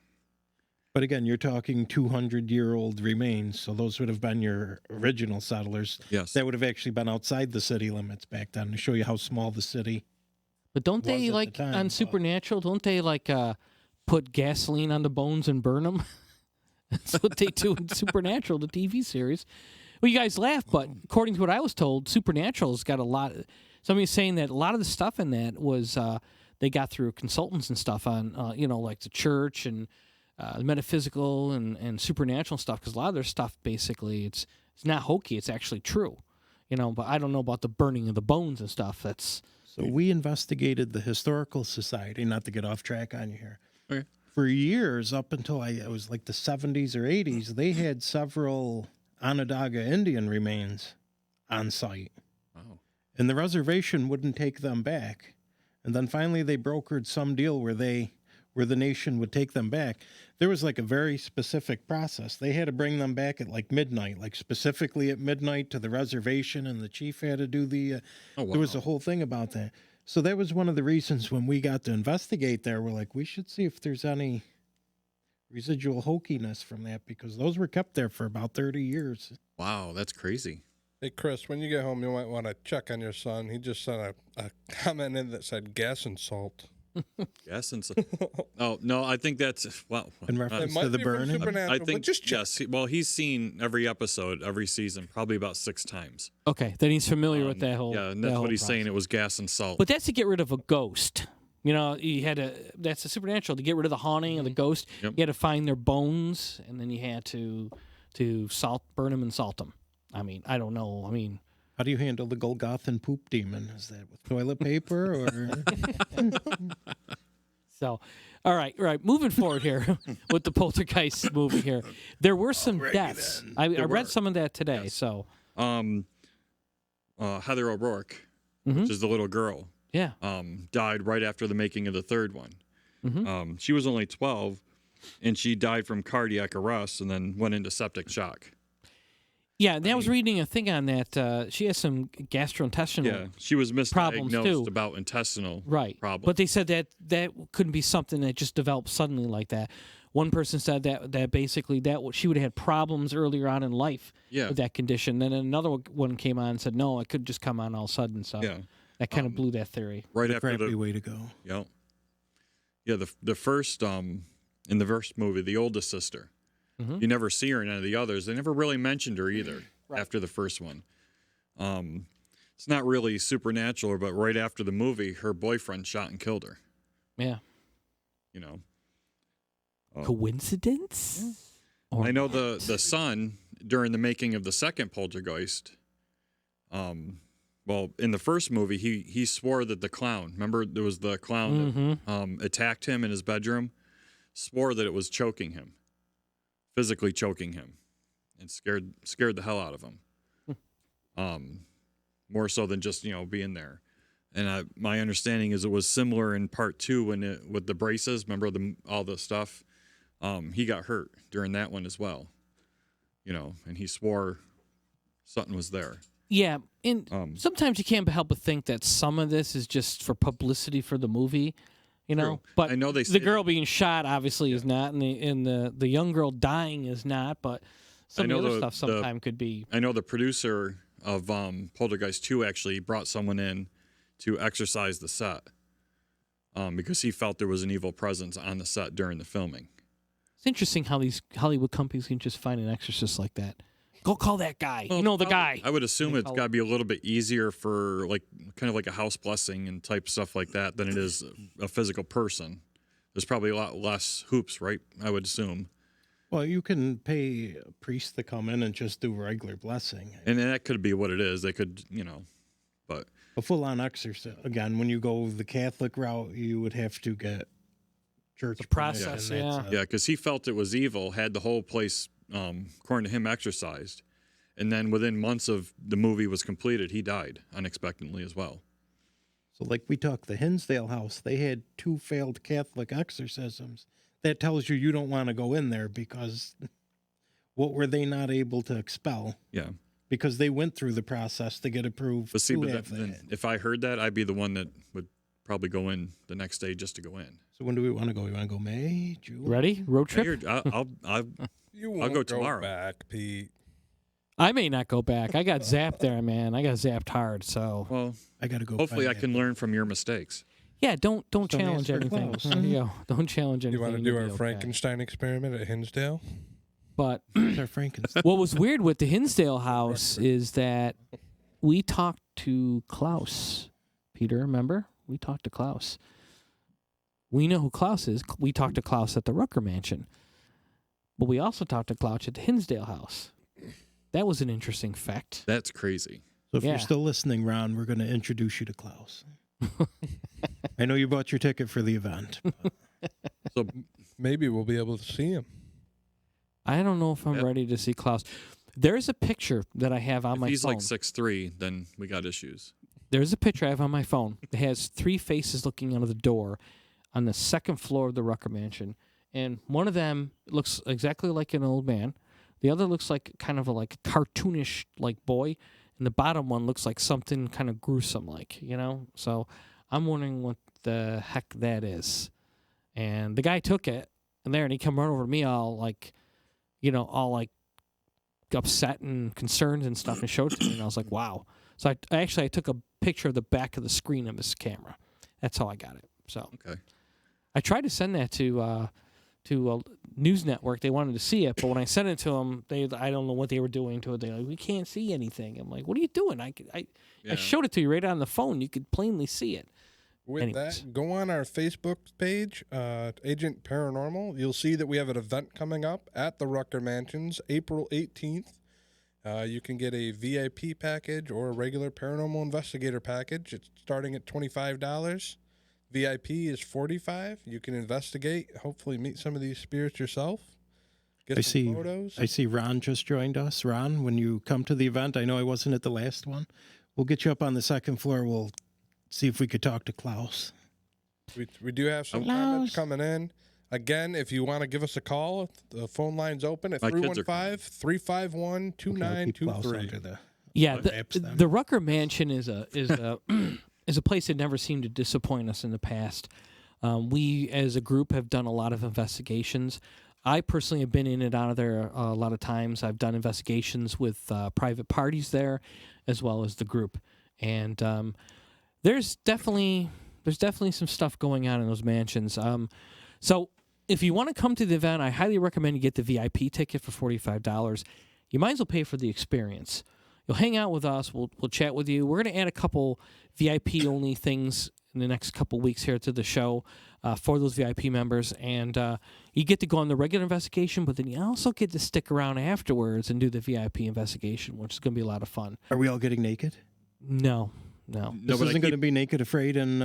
But again, you're talking 200-year-old remains, so those would have been your original settlers. Yes. That would have actually been outside the city limits back then, to show you how small the city. But don't Was they at the like time, on but- Supernatural? Don't they like put gasoline on the bones and burn them? That's what they do in Supernatural, the TV series. Well, you guys laugh, but according to what I was told, Supernatural's got a lot. Somebody's saying that a lot of the stuff in that was they got through consultants and stuff on, like the church and metaphysical and supernatural stuff. Because a lot of their stuff, basically, it's not hokey. It's actually true. But I don't know about the burning of the bones and stuff. That's So we investigated the Historical Society, not to get off track on you here. Okay. For years, up until it was like the 70s or 80s, they had several Onondaga Indian remains on site. Wow. And the reservation wouldn't take them back. And then finally they brokered some deal where the nation would take them back. There was like a very specific process. They had to bring them back at like midnight, like specifically at midnight to the reservation, and the chief had to do the Oh, wow. there was a whole thing about that. So that was one of the reasons when we got to investigate there, we're like, we should see if there's any residual hokiness from that, because those were kept there for about 30 years. Wow, that's crazy. Hey, Chris, when you get home, you might want to check on your son. He just sent a comment in that said gas and salt. Yes, and so, oh no, I think that's well. In It reference might to the be from burning. Supernatural, I but think just check. yes. Well, he's seen every episode, every season, probably about 6 times. Okay, then he's familiar with that whole. Yeah, and that that's whole what he's saying. process. It was gas and salt. But that's to get rid of a ghost. You know, you had to. That's a supernatural to get rid of the haunting of the ghost. Yep. You had to find their bones, and then you had to burn them and salt them. I mean, I don't know. I mean, How do you handle the Golgothan poop demon? Is that with toilet paper or? so, all right. Moving forward here with the Poltergeist movie here, there were some deaths. I read were. some of that today. Yes. So, Heather O'Rourke, Mhm. which is the little girl, yeah. died right after the making of the third one. Mhm. She was only 12, and she died from cardiac arrest and then went into septic shock. Yeah, and I was reading a thing on that. She has some gastrointestinal. Yeah, she was Problems, misdiagnosed too. about intestinal Right. problems. But they said that couldn't be something that just developed suddenly like that. One person said that basically she would have had problems earlier on in life yeah, with that condition. Then another one came on and said, no, it could just come on all of a sudden. So yeah, that kind of blew that theory. right after Crappy the way to go. yeah the first in the first movie, the oldest sister. Mhm. You never see her in any of the others. They never really mentioned her either Right. after the first one. It's not really supernatural, but right after the movie, her boyfriend shot and killed her. Yeah. You know, Coincidence? Or I know the son during the making of the second Poltergeist. Well, in the first movie, he swore that the clown. Remember, there was the clown that attacked him in his bedroom. Swore that it was choking him, physically choking him, and scared the hell out of him. More so than just being there. And my understanding is it was similar in part 2 with the braces. Remember all the stuff. He got hurt during that one as well. And he swore something was there. Yeah, and sometimes you can't help but think that some of this is just for publicity for the movie, True. But I know they the say girl being shot obviously is not, and the young girl dying is not. But some of the other stuff sometimes could be. I know the producer of Poltergeist 2 actually brought someone in to exorcise the set because he felt there was an evil presence on the set during the filming. It's interesting how these Hollywood companies can just find an exorcist like that. Go call that guy. The guy. I would assume They it's call got to be a little bit easier for kind of like a house blessing and type stuff like that than it is a physical person. There's probably a lot less hoops, right? I would assume. Well, you can pay a priest to come in and just do regular blessing. And that could be what it is. They could, but A full-on exorcism. Again, when you go the Catholic route, you would have to get church process, permission. That's yeah, because he felt it was evil, had the whole place, according to him, exorcised. And then within months of the movie was completed, he died unexpectedly as well. So like we talked, the Hinsdale house, they had 2 failed Catholic exorcisms. That tells you don't want to go in there because what were they not able to expel? Yeah. Because they went through the process to get approved. But see, to but have then that. if I heard that, I'd be the one that would probably go in the next day just to go in. So when do we want to go? We want to go May, June? Ready? Road trip? You won't go tomorrow. back, Pete. I may not go back. I got zapped there, man. I got zapped hard. So Well, I got to go. hopefully I find can that. learn from your mistakes. yeah, don't Don't challenge ask for anything. close. There you go. Don't challenge anything. You want to and do you'll our be okay. Frankenstein experiment at Hinsdale? But They're Frankenstein. what was weird with the Hinsdale house is that we talked to Klaus. Peter, remember? We talked to Klaus. We know who Klaus is. We talked to Klaus at the Rucker Mansion. But we also talked to Klaus at the Hinsdale house. That was an interesting fact. That's crazy. So if Yeah. you're still listening, Ron, we're going to introduce you to Klaus. I know you bought your ticket for the event. but So Maybe we'll be able to see him. I don't know if I'm Yep. ready to see Klaus. There's a picture that I have on if my he's phone. like 6'3", then we got issues. There's a picture I have on my phone. It has 3 faces looking out of the door on the second floor of the Rucker Mansion. And one of them looks exactly like an old man. The other looks like kind of like a cartoonish like boy. And the bottom one looks like something kind of gruesome like, you know? So I'm wondering what the heck that is. And the guy took it and he come run over to me all like, you know, all like upset and concerned and stuff and showed it to me. And I was like, wow. So I took a picture of the back of the screen of his camera. That's how I got it. So Okay. I tried to send that to a news network. They wanted to see it, but when I sent it to them, I don't know what they were doing to it. They're like, we can't see anything. I'm like, what are you doing? I showed it to you right on the phone. You could plainly see it. With Anyways. that, go on our Facebook page, Agent Paranormal. You'll see that we have an event coming up at the Rucker Mansions, April 18th. You can get a VIP package or a regular paranormal investigator package. It's starting at $25. VIP is $45. You can investigate, hopefully meet some of these spirits yourself. Get some photos. I see Ron just joined us. Ron, when you come to the event, I know I wasn't at the last one. We'll get you up on the second floor. We'll see if we could talk to Klaus. We do have some comments coming in. Again, if you want to give us a call, the phone line's open at 315-351-2923. Yeah, the Rucker Mansion is a is a place that never seemed to disappoint us in the past. We, as a group, have done a lot of investigations. I personally have been in and out of there a lot of times. I've done investigations with private parties there, as well as the group. And there's definitely some stuff going on in those mansions. So if you want to come to the event, I highly recommend you get the VIP ticket for $45. You might as well pay for the experience. You'll hang out with us. We'll chat with you. We're going to add a couple VIP-only things in the next couple weeks here to the show for those VIP members. And you get to go on the regular investigation, but then you also get to stick around afterwards and do the VIP investigation, which is going to be a lot of fun. Are we all getting naked? No. This isn't going to be Naked Afraid in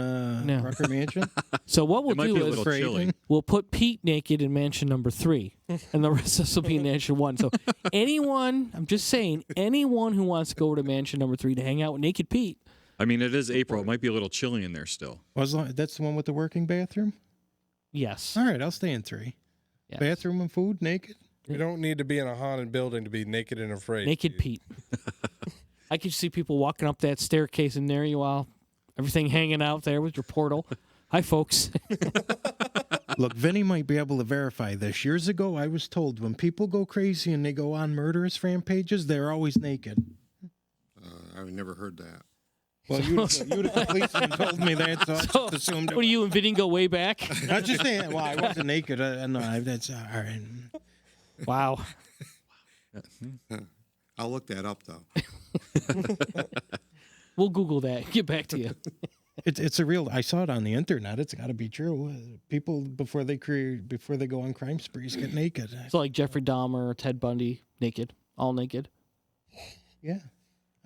Rucker Mansion? So what we'll do is chilly. we'll put Pete naked in mansion number 3, and the rest of us will be in mansion 1. So I'm just saying, anyone who wants to go over to mansion number 3 to hang out with Naked Pete. I mean, it is April. It might be a little chilly in there still. That's the one with the working bathroom? Yes. All right, I'll stay in 3. Yes. Bathroom and food, naked? You don't need to be in a haunted building to be naked and afraid. Naked Pete. I could see people walking up that staircase and there you are, everything hanging out there with your portal. Hi, folks. Look, Vinny might be able to verify this. Years ago, I was told when people go crazy and they go on murderous rampages, they're always naked. I've never heard that. Well, you the policeman told me that, so I just assumed it. What, you and Vinny go way back? I was just saying, well, I wasn't naked. No, that's all right. Wow. I'll look that up, though. We'll Google that. Get back to you. It's a real. I saw it on the internet. It's got to be true. People before they go on crime sprees get naked. So like Jeffrey Dahmer or Ted Bundy, naked, all naked. Yeah,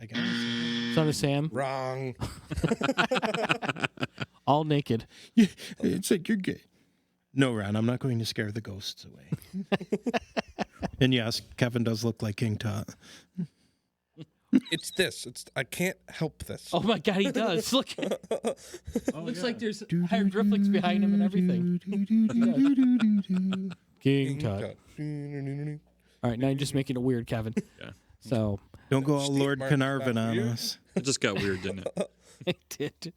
I guess. Son of Sam, Wrong. all naked. Yeah, it's like you're gay. No, Ron, I'm not going to scare the ghosts away. And yes, Kevin does look like King Tut. It's this. I can't help this. Oh my God, he does. Look, looks like there's hieroglyphics behind him and everything. King Tut. All right, now you're just making it weird, Kevin. Yeah. So Don't go all Steve Lord Martin's Carnarvon not on weird? us. It just got weird, didn't it? it did.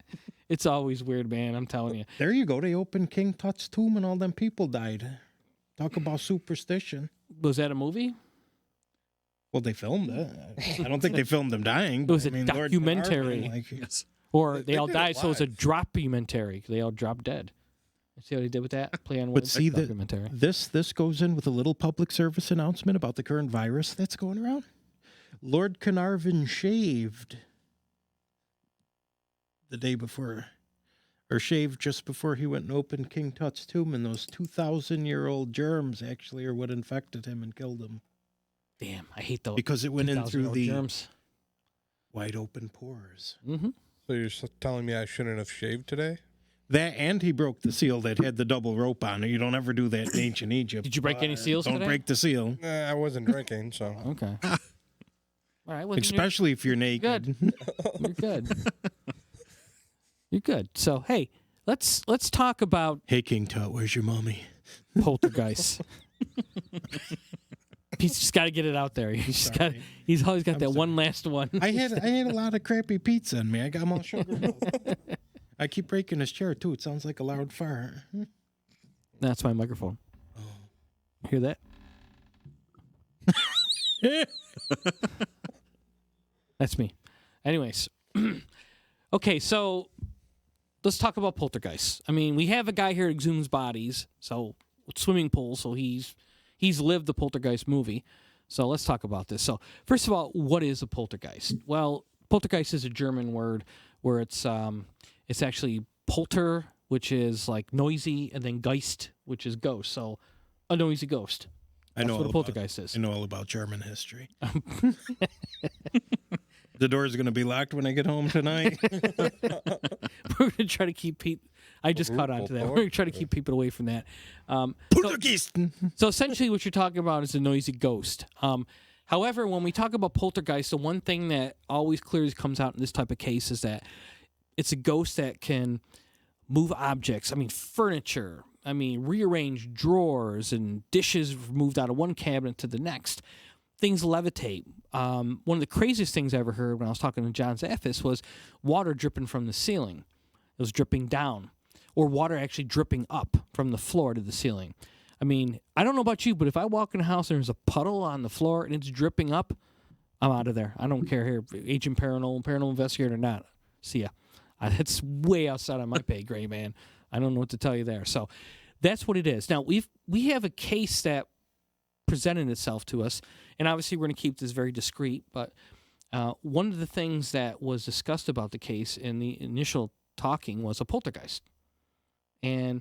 It's always weird, man. I'm telling you. There you go. They opened King Tut's tomb and all them people died. Talk about superstition. Was that a movie? Well, they filmed it. I don't think they filmed them dying. It was but, a Lord documentary. Carnarvon, Yes. Or They they all did it died, so it's a live. dropumentary. They all dropped dead. See what he did with that? Play on But words. see, documentary. this goes in with a little public service announcement about the current virus that's going around. Lord Carnarvon shaved the day before, or shaved just before he went and opened King Tut's tomb, and those 2,000-year-old germs actually are what infected him and killed him. Damn, I hate those. Because it went in through 2,000-year-old the germs. wide open pores. Mm-hmm. So you're telling me I shouldn't have shaved today? That, and he broke the seal that had the double rope on it. You don't ever do that in ancient Egypt. Did you break any seals Don't today? break the seal. I wasn't drinking, so. Okay. All right. Well, Especially if you're naked. You're good. You're good. So hey, let's talk about Hey, King Tut, where's your mommy? poltergeists. He's just got to get it out there. He's always got that one last one. I had a lot of crappy pizza in me. I got them all sugar. I keep breaking his chair too. It sounds like a loud fart. That's my microphone. Hear that? That's me. Anyways. Okay, so let's talk about poltergeists. I mean, we have a guy here that exhumes bodies, so swimming pool, so he's lived the poltergeist movie. So let's talk about this. So first of all, what is a poltergeist? Well, poltergeist is a German word where it's actually polter, which is like noisy, and then geist, which is ghost. So a noisy ghost. That's what a poltergeist is. I know all about German history. The door's going to be locked when I get home tonight. We're going to try to keep Pete. I just caught on to that. We're going to try to keep people away from that. Poltergeist. So essentially what you're talking about is a noisy ghost. However, when we talk about poltergeist, the one thing that always clearly comes out in this type of case is that it's a ghost that can move objects. I mean, furniture. I mean, rearrange drawers and dishes moved out of one cabinet to the next. Things levitate. One of the craziest things I ever heard when I was talking to John Zaffis was water dripping from the ceiling. It was dripping down. Or water actually dripping up from the floor to the ceiling. I mean, I don't know about you, but if I walk in a house and there's a puddle on the floor and it's dripping up, I'm out of there. I don't care here, Agent Paranormal investigator or not. See ya. It's way outside of my pay grade, man. I don't know what to tell you there. So that's what it is. Now, we have a case that presented itself to us, and obviously we're going to keep this very discreet, but one of the things that was discussed about the case in the initial talking was a poltergeist. And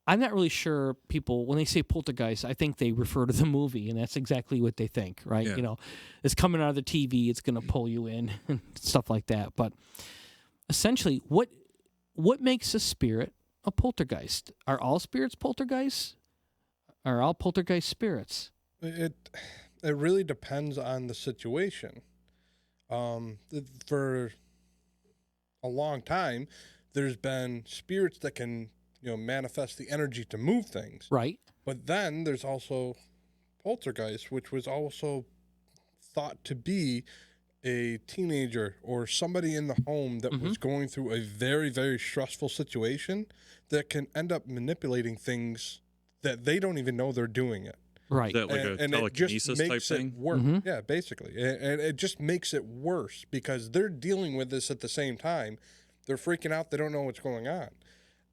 I'm not really sure people, when they say poltergeist, I think they refer to the movie, and that's exactly what they think, right? Yeah. You know, it's coming out of the TV, it's going to pull you in, and stuff like that. But essentially, what makes a spirit a poltergeist? Are all spirits poltergeists? Are all poltergeist spirits? It really depends on the situation. For a long time, there's been spirits that can, manifest the energy to move things. Right. But then there's also poltergeist, which was also thought to be a teenager or somebody in the home that was going through a very, very stressful situation that can end up manipulating things that they don't even know they're doing it. Right. Is that like a telekinesis type thing? Yeah, basically. And it just makes it worse because they're dealing with this at the same time. They're freaking out. They don't know what's going on.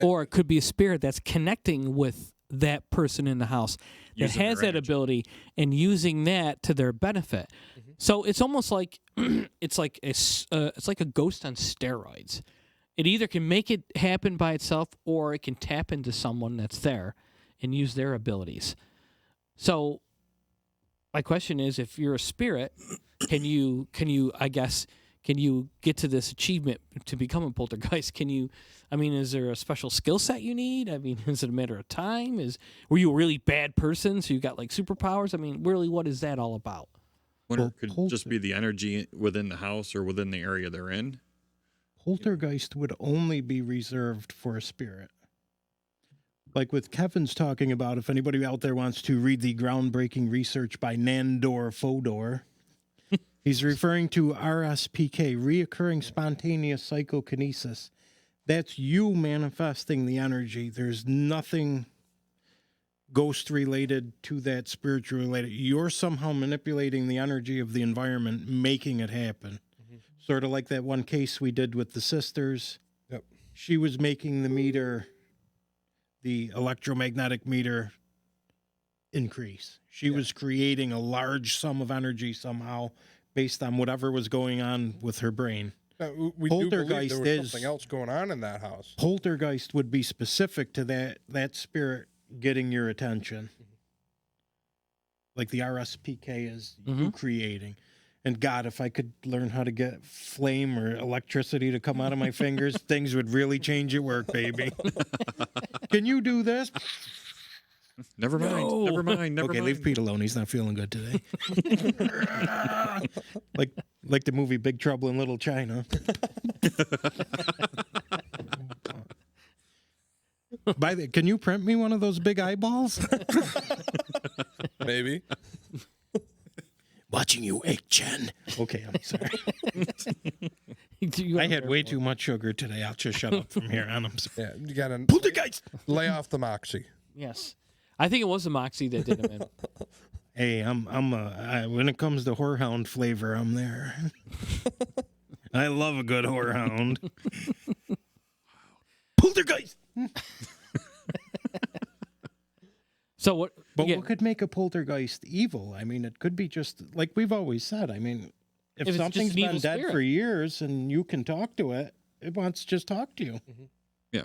Or it could be a spirit that's connecting with that person in the house that Using has their that energy. ability and using that to their benefit. So it's almost like it's like a ghost on steroids. It either can make it happen by itself, or it can tap into someone that's there and use their abilities. So my question is, if you're a spirit, can you get to this achievement to become a poltergeist? Is there a special skill set you need? I mean, is it a matter of time? Were you a really bad person, so you got like superpowers? I mean, really, what is that all about? Wonder if it could just be the energy within the house or within the area they're in. Poltergeist would only be reserved for a spirit. Like with Kevin's talking about, if anybody out there wants to read the groundbreaking research by Nandor Fodor, he's referring to RSPK, reoccurring spontaneous psychokinesis. That's you manifesting the energy. There's nothing ghost related to that, spiritual related. You're somehow manipulating the energy of the environment, making it happen. Sort of like that one case we did with the sisters. Yep. She was making the meter, the electromagnetic meter, increase. She was creating a large sum of energy somehow based on whatever was going on with her brain. We do believe Poltergeist there was is- something else going on in that house. Poltergeist would be specific to that spirit getting your attention. Like the RSPK is you creating. And God, if I could learn how to get flame or electricity to come out of my fingers, things would really change at work, baby. Can you do this? Never mind. No. Never mind. Never Okay, mind. leave Pete alone. He's not feeling good today. like the movie Big Trouble in Little China. Can you print me one of those big eyeballs? Maybe. Watching you ache, Jen. Okay, I'm sorry. You I had way too much sugar today. I'll just shut up from here on. I'm sorry. Yeah, you gotta Poltergeist. lay off the moxie. Yes. I think it was the Moxie that did him in. Hey, when it comes to whorehound flavor, I'm there. I love a good whorehound. Poltergeist. So what? But yeah, what could make a poltergeist evil? I mean, it could be just like we've always said. I mean, if it's just something's an been evil dead spirit. for years and you can talk to it, it wants to just talk to you. Yeah.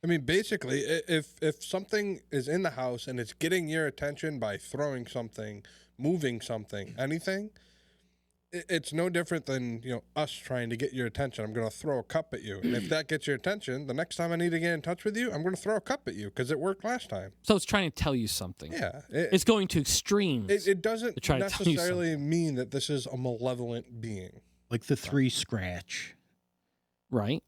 I mean, basically, if something is in the house and it's getting your attention by throwing something, moving something, anything, it's no different than us trying to get your attention. I'm going to throw a cup at you, and if that gets your attention, the next time I need to get in touch with you, I'm going to throw a cup at you because it worked last time. So it's trying to tell you something. Yeah, It's going to extremes. it doesn't to try to tell you necessarily mean that this is a malevolent being. Like the 3 scratch. right?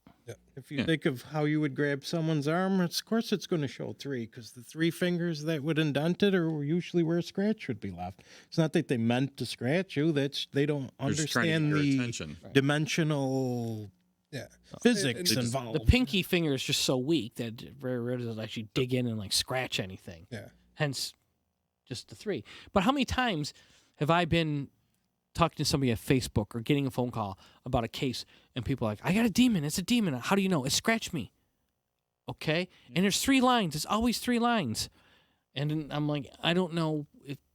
If you think of how you would grab someone's arm, of course it's going to show 3 because the 3 fingers that would indent it are usually where a scratch would be left. It's not that they meant to scratch you. They don't They're just trying to understand get your the attention. dimensional Yeah, physics They just- involved. The pinky finger is just so weak that it very rarely does actually dig in and like scratch anything. yeah. Hence, just the 3. But how many times have I been talking to somebody at Facebook or getting a phone call about a case, and people are like, I got a demon. It's a demon. How do you know? It scratched me. Okay? And there's 3 lines. It's always 3 lines. And then I'm like, I don't know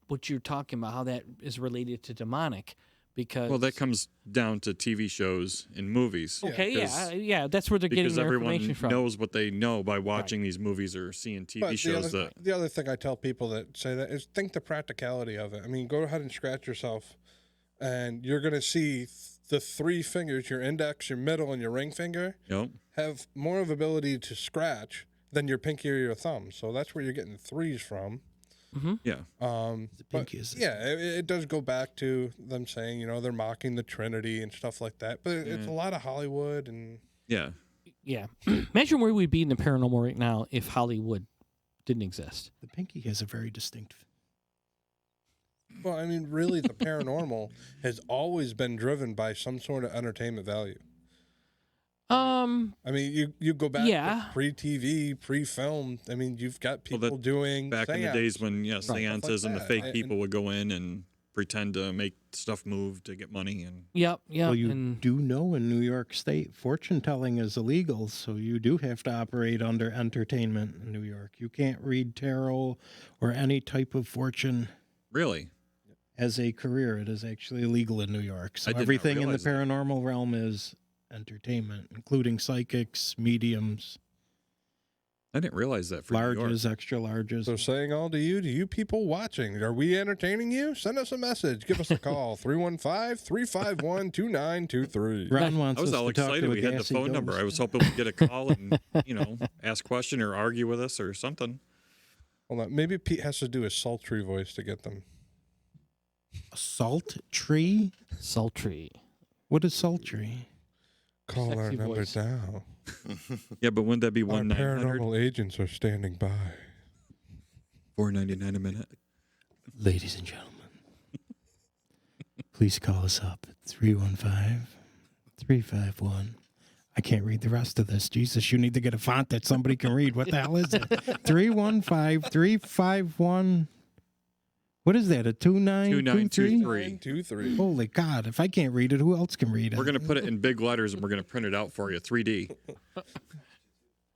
what you're talking about, how that is related to demonic. Because Well, that comes down to TV shows and movies. okay, because- yeah, that's where they're getting Because their everyone information from. knows what they know by watching these movies or seeing TV But shows the other thing I tell people that say that is think the practicality of it. I mean, go ahead and scratch yourself, and you're going to see the 3 fingers, your index, your middle, and your ring finger, have more of ability to scratch than your pinky or your thumb. So that's where you're getting 3s from. Yeah. The But pinky is yeah, it does go back to them saying, they're mocking the Trinity and stuff like that. But it's a lot of Hollywood and Yeah. Yeah. Imagine where we'd be in the paranormal right now if Hollywood didn't exist. the pinky has a very distinct. well, I mean, really, the paranormal has always been driven by some sort of entertainment value. I mean, you go back Yeah. to pre-TV, pre-film. I mean, you've got people doing Back in the days when seances and the that. fake And- people would go in and pretend to make stuff move to get money and Yep. Well, you and do know in New York State, fortune telling is illegal, so you do have to operate under entertainment in New York. You can't read tarot or any type of fortune really. as a career. It is actually illegal in New York. So I did not everything in the realize that. paranormal realm is entertainment, including psychics, mediums, I didn't realize that for New York. larges, extra larges. So saying all to you people watching, are we entertaining you? Send us a message. Give us a call, 315-351-2923. Ron wants I was us all to talk excited to a we had the gassy phone number. ghost. I was hoping we'd get a call and, ask a question or argue with us or something. Hold on. Maybe Pete has to do a sultry voice to get them. A salt tree? sultry. What is sultry? Call our Sexy number voice. now. Yeah, but wouldn't that be Our 1-900 paranormal agents are standing by. $4.99 a minute? Ladies and gentlemen, please call us up at 315-351. I can't read the rest of this. Jesus, you need to get a font that somebody can read. What the hell is it? 315-351. What is that, a 2923? 2923. 923. Holy God, if I can't read it, who else can read it? We're going to put it in big letters and we're going to print it out for you, 3D.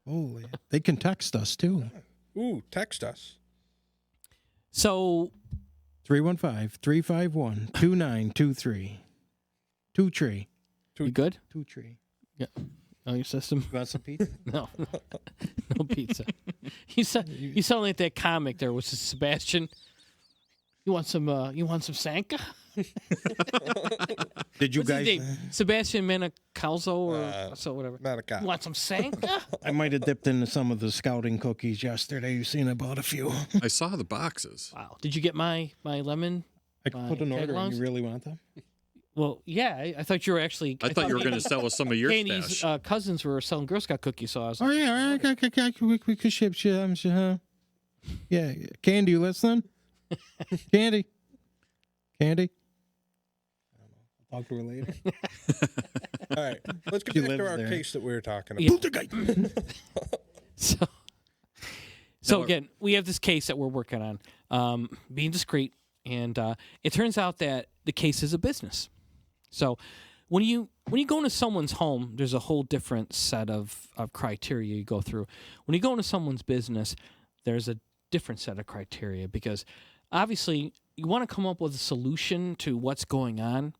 Holy, they can text us too. Ooh, text us. So 315-351-2923. Two tree. you good? Two tree. On your system? You want some pizza? No, no pizza. You sound like that comic there, which is Sebastian. You want some Sanka? Did you What's his guys? name? Sebastian Manicalzo or so whatever. Not a cop. You want some Sanka? I might have dipped into some of the scouting cookies yesterday. You seen I bought a few. I saw the boxes. Wow. Did you get my lemon? I could put an My order in. taglines? You really want them? Well, yeah, I thought you were actually. I thought you were going to sell us some of your Candy's stash. cousins were selling Girl Scout cookies, so I was Oh like, yeah, we could ship huh? Yeah, Candy, you listening? Candy. I'll talk to her later. All right, let's get She back to lives our there. case that we were talking Yeah. about. So again, we have this case that we're working on, being discreet, and it turns out that the case is a business. So when you go into someone's home, there's a whole different set of criteria you go through. When you go into someone's business, there's a different set of criteria because obviously you want to come up with a solution to what's going on.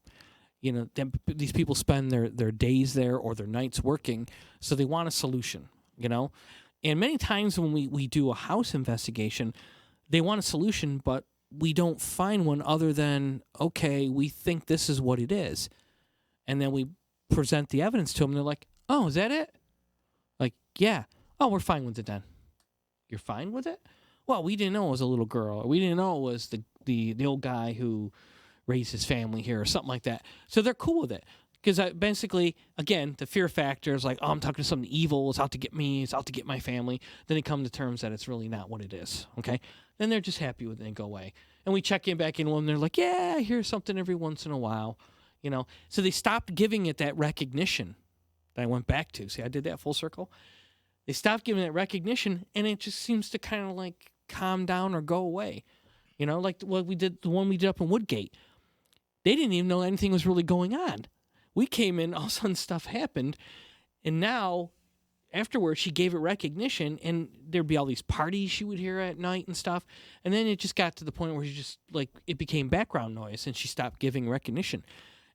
You know, these people spend their days there or their nights working, so they want a solution, you know? And many times when we do a house investigation, they want a solution, but we don't find one other than, okay, we think this is what it is. And then we present the evidence to them, and they're like, oh, is that it? Like, yeah. Oh, we're fine with it then. You're fine with it? Well, we didn't know it was a little girl, or we didn't know it was the old guy who raise his family here or something like that. So they're cool with it. Because basically, again, the fear factor is like, oh, I'm talking to something evil. It's out to get me. It's out to get my family. Then they come to terms that it's really not what it is. Okay? Then they're just happy with it and go away. And we check back in with them. They're like, yeah, I hear something every once in a while. You know? So they stopped giving it that recognition that I went back to. See, I did that full circle. They stopped giving it recognition, and it just seems to kind of like calm down or go away. You know, like what we did, the one we did up in Woodgate. They didn't even know anything was really going on. We came in, all of a sudden stuff happened, and now afterwards she gave it recognition, and there'd be all these parties she would hear at night and stuff, and then it just got to the point where she just, like, it became background noise, and she stopped giving recognition.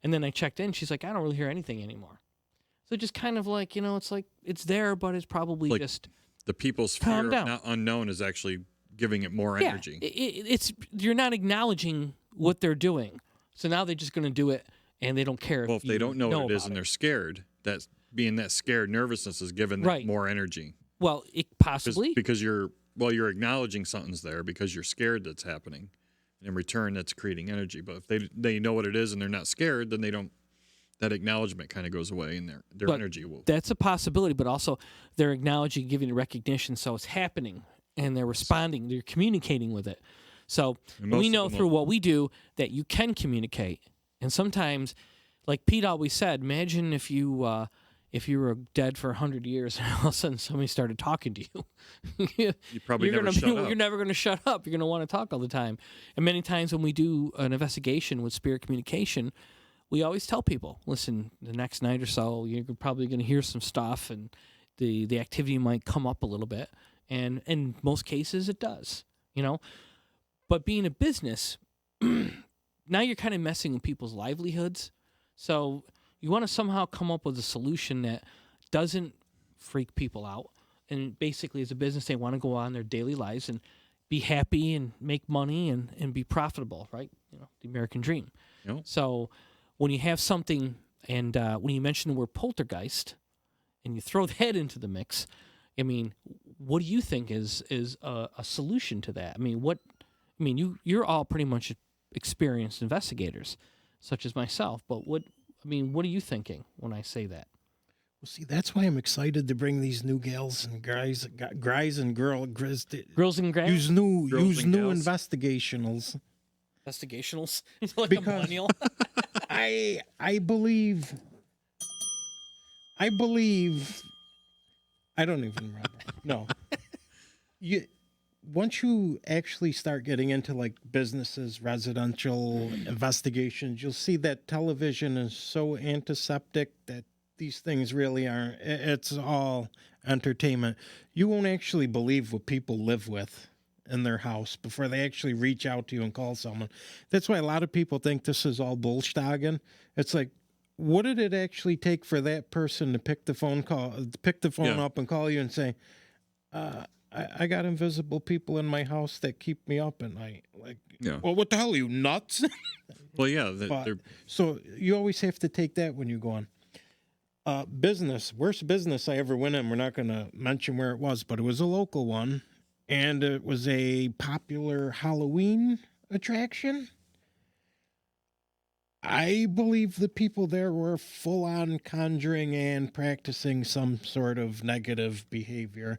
And then I checked in, she's like, I don't really hear anything anymore. So just kind of like, you know, it's like, it's there, but it's probably Like, just the people's fear calm of down. not unknown is actually giving it more energy. It's you're not acknowledging what they're doing. So now they're just going to do it, and they don't care. Well, if they don't know what it is and about they're scared, that's being that scared nervousness is giving them Right. more energy. Well, it possibly. Because you're acknowledging something's there because you're scared that's happening. And in return, that's creating energy. But if they know what it is and they're not scared, then they don't. That acknowledgement kind of goes away, and their But energy will. That's a possibility, but also they're acknowledging, giving it recognition, so it's happening, and they're responding, they're communicating with it. So And most we of know them through will- what we do that you can communicate, and sometimes, like Pete always said, imagine if you were dead for 100 years and all of a sudden somebody started talking to you. You probably you're never gonna shut up. You're never going to shut up. You're going to want to talk all the time. And many times when we do an investigation with spirit communication, we always tell people, listen, the next night or so, you're probably going to hear some stuff, and the activity might come up a little bit. And in most cases, it does, you know. But being a business, now you're kind of messing with people's livelihoods. So you want to somehow come up with a solution that doesn't freak people out. And basically, as a business, they want to go on their daily lives and be happy and make money and be profitable, right? You know, the American dream. Yep. So when you have something, and when you mention the word poltergeist, and you throw that into the mix, I mean, what do you think is a solution to that? I mean, you're all pretty much experienced investigators, such as myself. But what are you thinking when I say that? Well, see, that's why I'm excited to bring these new gals and guys and girls. Girls and guys? Use new Girls and gals. investigationals. Investigationals? Like Because- a millennial? I believe. I don't even remember. No. Once you actually start getting into like businesses, residential investigations, you'll see that television is so antiseptic that these things really aren't. It's all entertainment. You won't actually believe what people live with in their house before they actually reach out to you and call someone. That's why a lot of people think this is all bullshtagging. It's like, what did it actually take for that person to pick the phone Yeah. up and call you and say, I got invisible people in my house that keep me up at night. Like, Yeah. well, what the hell are you, nuts? Well, yeah. But- They're So you always have to take that when you go on. Business, worst business I ever went in. We're not going to mention where it was, but it was a local one, and it was a popular Halloween attraction. I believe the people there were full on conjuring and practicing some sort of negative behavior.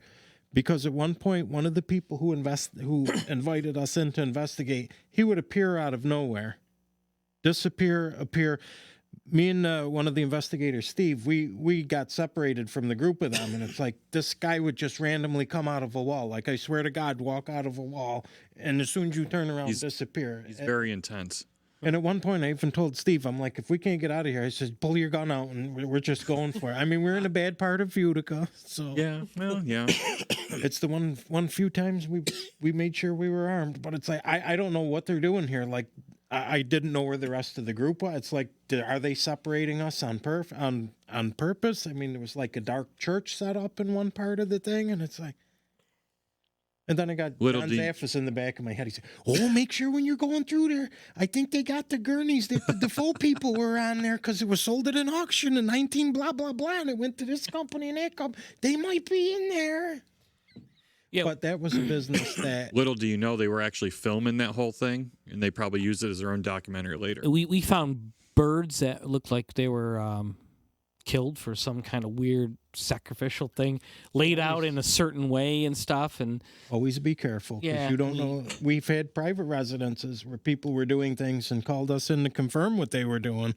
Because at one point, one of the people who invited us in to investigate, he would appear out of nowhere, disappear, appear. Me and one of the investigators, Steve, we got separated from the group of them, and it's like this guy would just randomly come out of a wall. Like, I swear to God, walk out of a wall, and as soon as you turn around, disappear. He's very intense. And at one point, I even told Steve, I'm like, if we can't get out of here, I said, pull your gun out, and we're just going for it. I mean, we're in a bad part of Utica, so Yeah, well, yeah. it's the one few times we made sure we were armed. But it's like I don't know what they're doing here. Like, I didn't know where the rest of the group was. It's like, are they separating us on purpose? I mean, there was like a dark church set up in one part of the thing, and it's like. And then I got John Zaffis in the back of my head. He said, "Oh, make sure when you're going through there, I think they got the gurneys. The full people were on there because it was sold at an auction in 19 blah, blah, blah, and it went to this company and that company. They might be in there." Yeah, but that was a business that... Little do you know, they were actually filming that whole thing, and they probably used it as their own documentary later. We found birds that looked like they were killed for some kind of weird sacrificial thing, laid out in a certain way and stuff. And always be careful, because you don't know. We've had private residences where people were doing things and called us in to confirm what they were doing.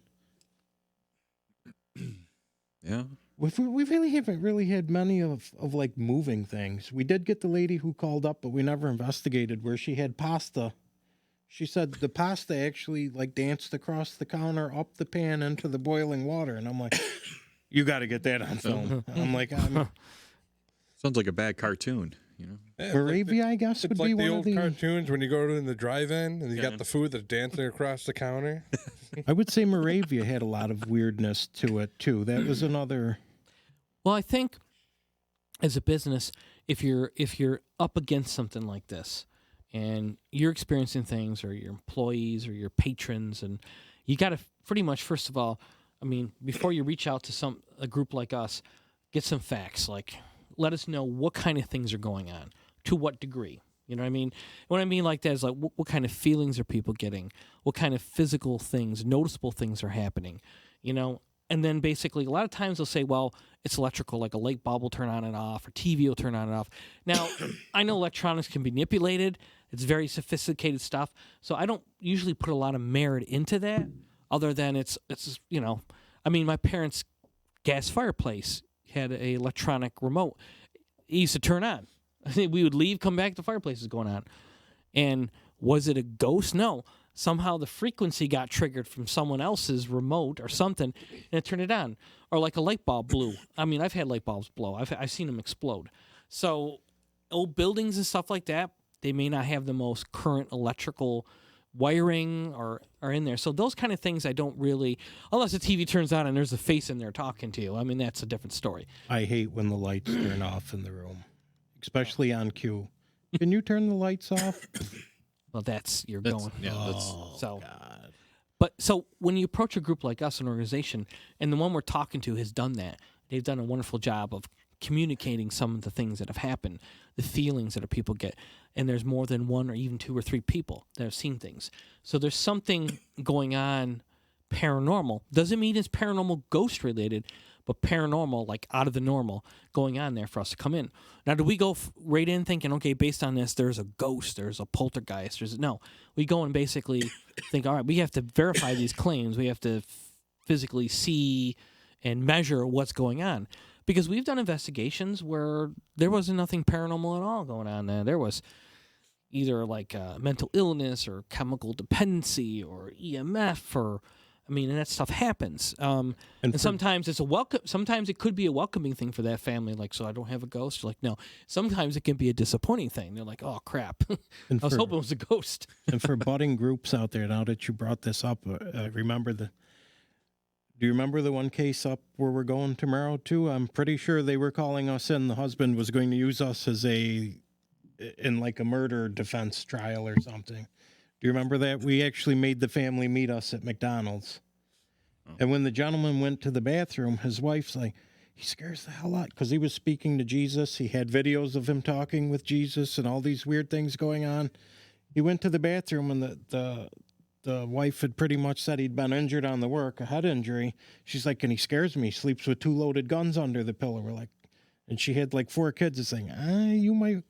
Yeah. We really haven't really had many of like moving things. We did get the lady who called up, but we never investigated, where she had pasta. She said the pasta actually like danced across the counter, up the pan, into the boiling water. And I'm like, you got to get that on film. I'm like, sounds like a bad cartoon, you know? Yeah, Moravia, I guess, would like be the one old of the cartoons when you go to in the drive-in and you got the food that's dancing across the counter. I would say Moravia had a lot of weirdness to it too. That was another. Well, I think as a business, if you're up against something like this, and you're experiencing things, or your employees or your patrons, and you got to pretty much, first of all, I mean, before you reach out to a group like us, get some facts. Like, let us know what kind of things are going on, to what degree. You know what I mean? What I mean like that is like, what kind of feelings are people getting? What kind of physical things, noticeable things are happening? You know, and then basically a lot of times they'll say, well, it's electrical, like a light bulb will turn on and off, or TV will turn on and off. Now, I know electronics can be manipulated. It's very sophisticated stuff. So I don't usually put a lot of merit into that, other than it's you know, I mean, my parents' gas fireplace had a electronic remote. It used to turn on. We would leave, come back, the fireplace is going on. And was it a ghost? No. Somehow the frequency got triggered from someone else's remote or something, and it turned it on. Or like a light bulb blew. I mean, I've had light bulbs blow. I've seen them explode. So old buildings and stuff like that, they may not have the most current electrical wiring or are in there. So those kind of things I don't really, unless the TV turns on and there's a face in there talking to you. I mean, that's a different story. I hate when the lights turn off in the room, especially on cue. Can you turn the lights off? Well, you're going. Yeah, So, God. but so when you approach a group like us, an organization, and the one we're talking to has done that, they've done a wonderful job of communicating some of the things that have happened, the feelings that people get. And there's more than one or even two or three people that have seen things. So there's something going on paranormal. Doesn't mean it's paranormal ghost related, but paranormal, like out of the normal, going on there for us to come in. Now, do we go right in thinking, okay, based on this, there's a ghost, there's a poltergeist, no. We go and basically think, all right, we have to verify these claims. We have to physically see and measure what's going on. Because we've done investigations where there wasn't nothing paranormal at all going on there. There was either like mental illness or chemical dependency or EMF or, I mean, and that stuff happens. And sometimes it's sometimes it could be a welcoming thing for that family. Like, so I don't have a ghost. You're like, no. Sometimes it can be a disappointing thing. They're like, oh crap. I was hoping it was a ghost. And for budding groups out there, now that you brought this up, do you remember the one case up where we're going tomorrow too? I'm pretty sure they were calling us in. The husband was going to use us in like a murder defense trial or something. Do you remember that? We actually made the family meet us at McDonald's. Oh. And when the gentleman went to the bathroom, his wife's like, he scares the hell out, because he was speaking to Jesus. He had videos of him talking with Jesus and all these weird things going on. He went to the bathroom, and the the wife had pretty much said he'd been injured on the work, a head injury. She's like, and he scares me. He sleeps with 2 loaded guns under the pillow. We're like, and she had like 4 kids. It's saying,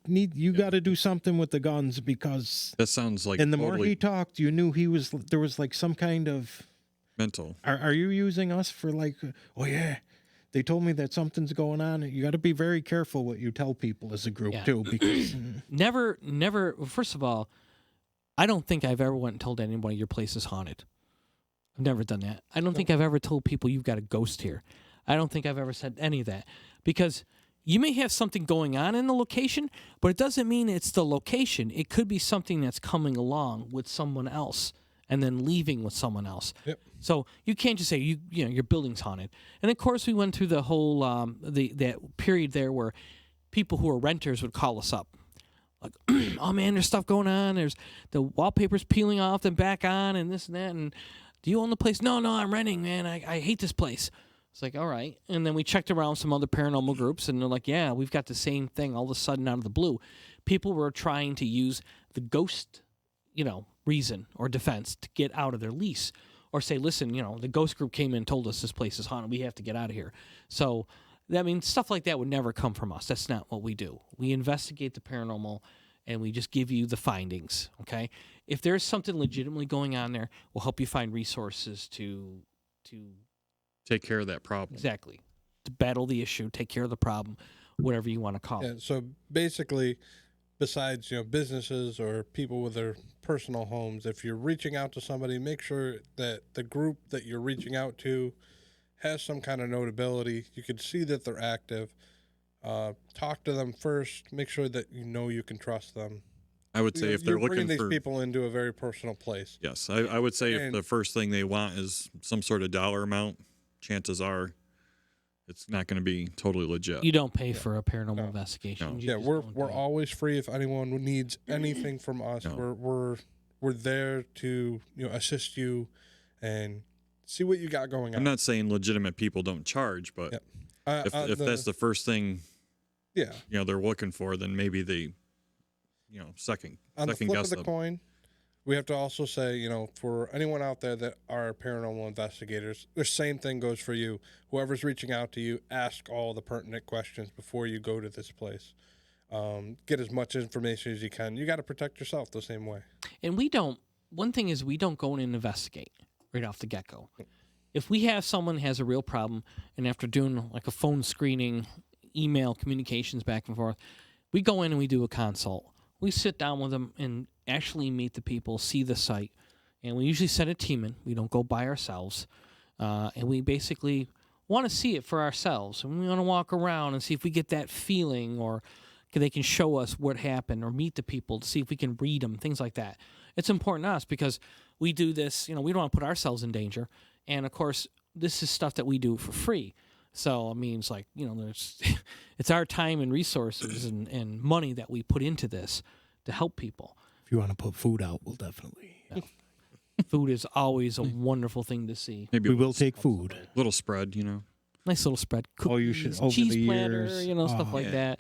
you got to do something with the guns, because. That sounds like. And the totally more he talked, you knew there was like some kind of. mental. Are you using us for like, oh yeah, they told me that something's going on. You got to be very careful what you tell people as a group too, because. Never. First of all, I don't think I've ever went and told anybody your place is haunted. I've never done that. I don't think I've ever told people you've got a ghost here. I don't think I've ever said any of that, because you may have something going on in the location, but it doesn't mean it's the location. It could be something that's coming along with someone else and then leaving with someone else. Yep. So you can't just say your building's haunted. And of course, we went through the whole that period there where people who are renters would call us up. Like, oh man, there's stuff going on. There's the wallpaper's peeling off and back on, and this and that. And do you own the place? No, I'm renting, man. I hate this place. It's like, all right. And then we checked around some other paranormal groups, and they're like, yeah, we've got the same thing. All of a sudden, out of the blue, people were trying to use the ghost, reason or defense to get out of their lease, or say, listen, the ghost group came in and told us this place is haunted. We have to get out of here. So. I mean, stuff like that would never come from us. That's not what we do. We investigate the paranormal, and we just give you the findings, okay? If there's something legitimately going on there, we'll help you find resources to Take care of that problem. exactly, to battle the issue, take care of the problem, whatever you want to call Yeah, it. so basically, besides businesses or people with their personal homes, if you're reaching out to somebody, make sure that the group that you're reaching out to has some kind of notability. You can see that they're active. Talk to them first. Make sure that you can trust them. I would say if they're You're bringing looking these for people into a very personal place. yes, I would say if And- the first thing they want is some sort of dollar amount, chances are it's not going to be totally legit. You don't pay for a paranormal investigation. No. You Yeah, just we're go and always free if anyone needs anything from us. No. We're there to assist you and see what you got going on. I'm not saying legitimate people don't charge, but Yep. if that's the first thing yeah. they're looking for, then maybe they second On the flip guess of the them. coin, we have to also say, for anyone out there that are paranormal investigators, the same thing goes for you. Whoever's reaching out to you, ask all the pertinent questions before you go to this place. Get as much information as you can. You got to protect yourself the same way. And one thing is we don't go in and investigate right off the get-go. If we have someone has a real problem, and after doing like a phone screening, email communications back and forth, we go in and we do a consult. We sit down with them and actually meet the people, see the site, and we usually send a team in. We don't go by ourselves, and we basically want to see it for ourselves. And we want to walk around and see if we get that feeling, or they can show us what happened, or meet the people to see if we can read them, things like that. It's important to us because we do this, we don't want to put ourselves in danger. And of course, this is stuff that we do for free. So, I mean, it's like, there's, it's our time and resources and money that we put into this to help people. If you want to put food out, we'll definitely. Food is always a wonderful thing to see. Maybe We will take food. little spread, Nice little spread. Oh, you Cookies, should- over cheese the platter, years. stuff Oh, like yeah. that.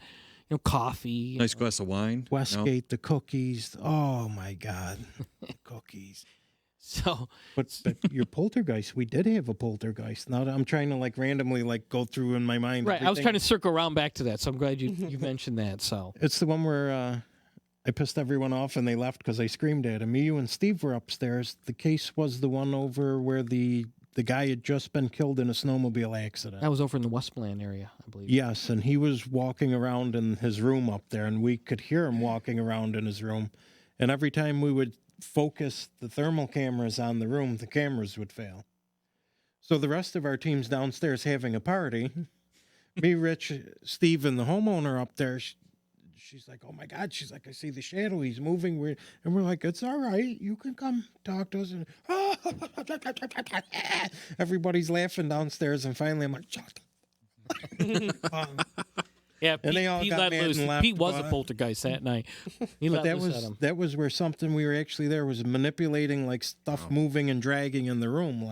Coffee. nice glass of wine. Westgate, the cookies. Oh my God, the cookies. So, But your poltergeist, we did have a poltergeist. Now that I'm trying to randomly go through in my mind. right, I was everything. trying to circle around back to that. So I'm glad you mentioned that. So, It's the one where I pissed everyone off and they left because I screamed at him. Me, you, and Steve were upstairs. The case was the one over where the guy had just been killed in a snowmobile accident. that was over in the Westmoreland area, I believe. Yes, and he was walking around in his room up there, and we could hear him walking around in his room. And every time we would focus the thermal cameras on the room, the cameras would fail. So the rest of our team's downstairs having a party. Me, Rich, Steve, and the homeowner up there, she's like, oh my God, she's like, I see the shadow, he's moving weird. And we're like, it's all right, you can come talk to us. And everybody's laughing downstairs, and finally I'm like, shut up. Yeah, And they all Pete got let mad loose. and left, Pete was a but- poltergeist that night. He But let loose at him. that was where something we were actually there was manipulating stuff moving and dragging in the room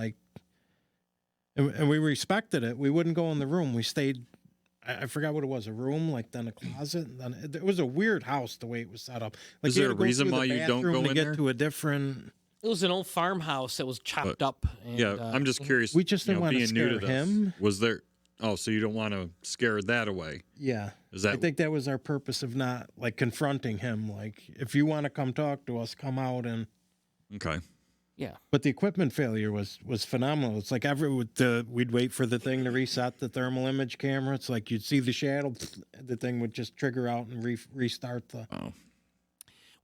and we respected it. We wouldn't go in the room. We stayed. I forgot what it was, a room, then a closet. And then it was a weird house the way it was set up. Is you there had a to go reason through the why you don't bathroom go to in get there? to a different? It was an old farmhouse that was chopped up. And, Yeah, I'm just curious. we just didn't you know, want to being new to scare this, him. Was there? Oh, so you don't want to scare that away? Yeah. Is that? I think that was our purpose of not like confronting him. Like, if you want to come talk to us, come out and. Okay. Yeah. But the equipment failure was phenomenal. It's like we'd wait for the thing to reset the thermal image camera. It's like you'd see the shadow, the thing would just trigger out and restart the. Oh.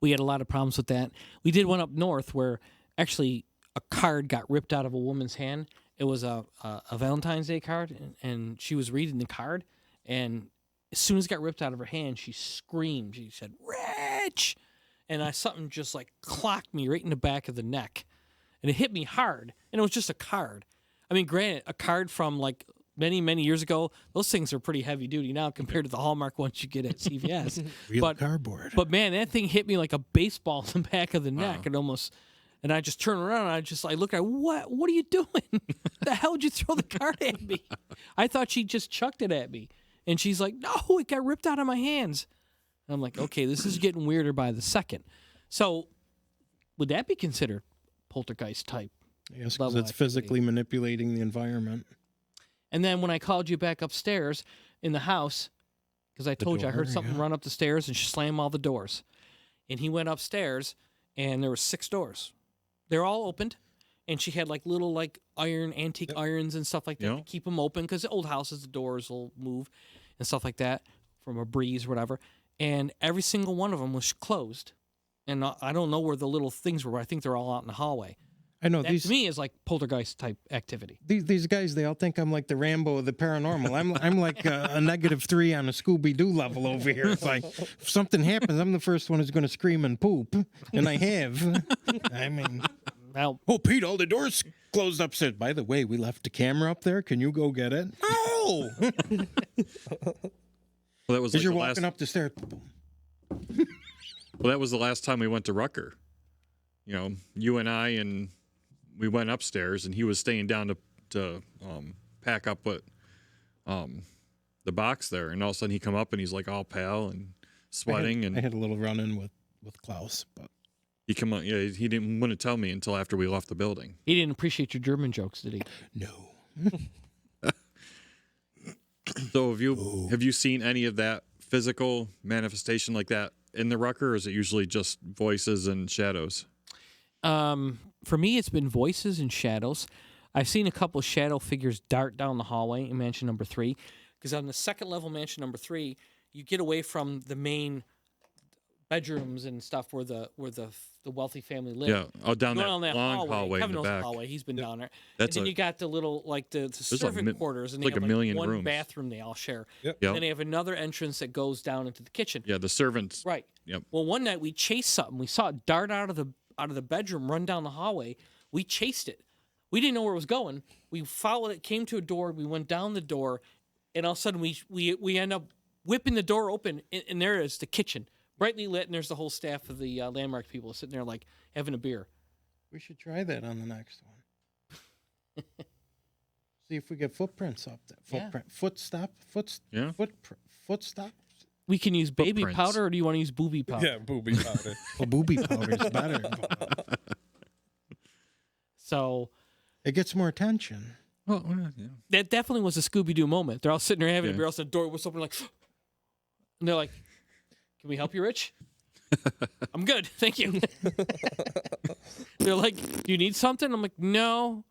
We had a lot of problems with that. We did one up north where actually a card got ripped out of a woman's hand. It was a Valentine's Day card, and she was reading the card, and as soon as it got ripped out of her hand, she screamed. She said, "Rich!" And something just like clocked me right in the back of the neck, and it hit me hard. And it was just a card. I mean, granted, a card from like many, many years ago, those things are pretty heavy duty now compared to the Hallmark ones you get at CVS. Real cardboard. But man, that thing hit me like a baseball in the back of the neck, and I just turned around and I look at what are you doing? The hell did you throw the card at me? I thought she just chucked it at me, and she's like, no, it got ripped out of my hands. And I'm like, okay, this is getting weirder by the second. So, would that be considered poltergeist type? Yes, because level it's activity? physically manipulating the environment. And then when I called you back upstairs in the house, because I told you I heard door, something yeah. run up the stairs and slam all the doors, and he went upstairs, and there were 6 doors. They're all opened, and she had like little like antique irons and stuff like that to keep them open because the old houses, the doors will move and stuff like that from a breeze or whatever. And every single one of them was closed, and I don't know where the little things were. I think they're all out in the hallway. I know That to me is like poltergeist type activity. these guys. They all think I'm like the Rambo of the paranormal. I'm like a -3 on a Scooby Doo level over here. It's like if something happens, I'm the first one who's going to scream and poop, and I have. I mean, Well, oh Pete, all the doors closed upstairs. By the way, we left the camera up there. Can you go get it? No. Well, that was As like you're the walking last. up the stairs. Well, that was the last time we went to Rucker. You know, you and I, and we went upstairs, and he was staying down to pack up what the box there, and all of a sudden he come up and he's like all pale and sweating, I and had a little run-in with Klaus, but he come up. Yeah, he didn't want to tell me until after we left the building. he didn't appreciate your German jokes, did he? no. So have you seen any of that physical manifestation like that in the Rucker, or is it usually just voices and shadows? For me, it's been voices and shadows. I've seen a couple of shadow figures dart down the hallway in mansion number 3. Because on the second level, mansion number 3, you get away from the main bedrooms and stuff where the wealthy family lived. Yeah, down Going that on long hallway Kevin in the knows back. the hallway. He's been down there. That's and then you got the little the servant quarters, and they like have a million one rooms. bathroom they all share. Yep. Yep. And then they have another entrance that goes down into the kitchen. Yeah, the servants. Right. Yep. Well, one night we chased something. We saw it dart out of the bedroom, run down the hallway. We chased it. We didn't know where it was going. We followed it, came to a door. We went down the door, and all of a sudden we end up whipping the door open, and there is the kitchen, brightly lit, and there's the whole staff of the Landmark people sitting there like having a beer. We should try that on the next one. See if we get footprints up there. Yeah. Footstop. We can use baby Footprints. powder, or do you want to use booby powder? Yeah, booby powder. Well, booby powder is better. So It gets more attention. Well, yeah. that definitely was a Scooby-Doo moment. They're all sitting there having a Yeah. beer, all of a sudden the door was open, like, and they're like, "Can we help you, Rich?" I'm good, thank you. They're like, "Do you need something?" I'm like, "No."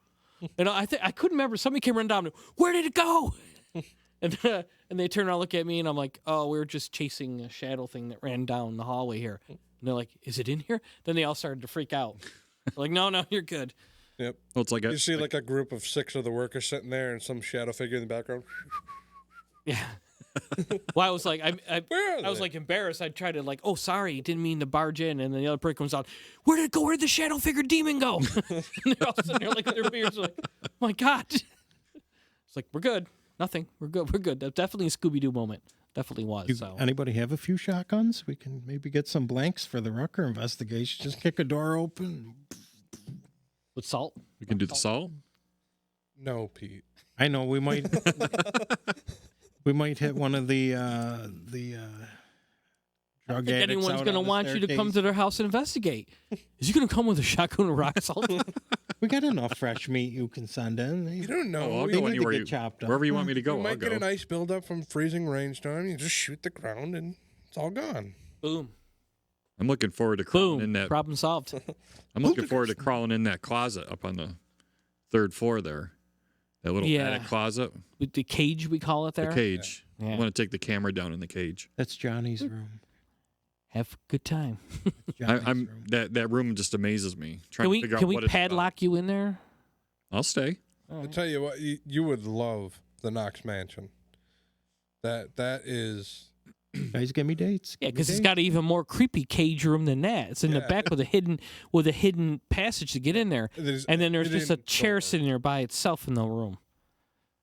And I couldn't remember. Somebody came running down. Where did it go? And they turn around, look at me, and I'm like, "Oh, we were just chasing a shadow thing that ran down the hallway here." And they're like, "Is it in here?" Then they all started to freak out. They're like, "No, you're good." Yep. Well, it's like You see like a group of 6 of the workers sitting there and some shadow figure in the background. Yeah. Well, I was like, Where are I was they? like embarrassed. I tried to like, "Oh, sorry, didn't mean to barge in." And then the other person comes out, "Where did it go? Where did the shadow figure demon go?" And they're all sitting there like with their beards, like, "Oh my god!" It's like, we're good. Nothing. We're good. We're good. That's definitely a Scooby-Doo moment. Definitely was. So Anybody have a few shotguns? We can maybe get some blanks for the Rucker investigation. Just kick a door open. with salt. we can do the salt. No, Pete. I know we might. We might hit one of the I don't Drug think addicts anyone's out going to on the want you to come staircase. to their house and investigate. Is you going to come with a shotgun and rock salt? We got enough fresh meat you can send in. You don't know. Oh, I'll They go need to anywhere get you, chopped up. wherever you want me to You go. I'll might get go. an ice buildup from freezing rainstorm. You just shoot the ground and it's all gone. Boom. I'm looking forward to crawling in Boom. that. Problem solved. I'm looking forward to crawling in that closet up on the 3rd floor there. That little Yeah. attic closet, With the cage, we call it there. the cage. Yeah. I want to take the camera down in the cage. That's Johnny's room. Have a good time. Johnny's I'm room. that room just amazes me. Trying Can to we figure can out we what it's about. padlock you in there? I'll stay. I'll tell you what, you would love the Knox Mansion. That is Guys, give me dates. Yeah, Give me because it's dates. got an even more creepy cage room than that. It's in the Yeah. back with a hidden passage to get in there, and then there's just a chair sitting there by itself in the room.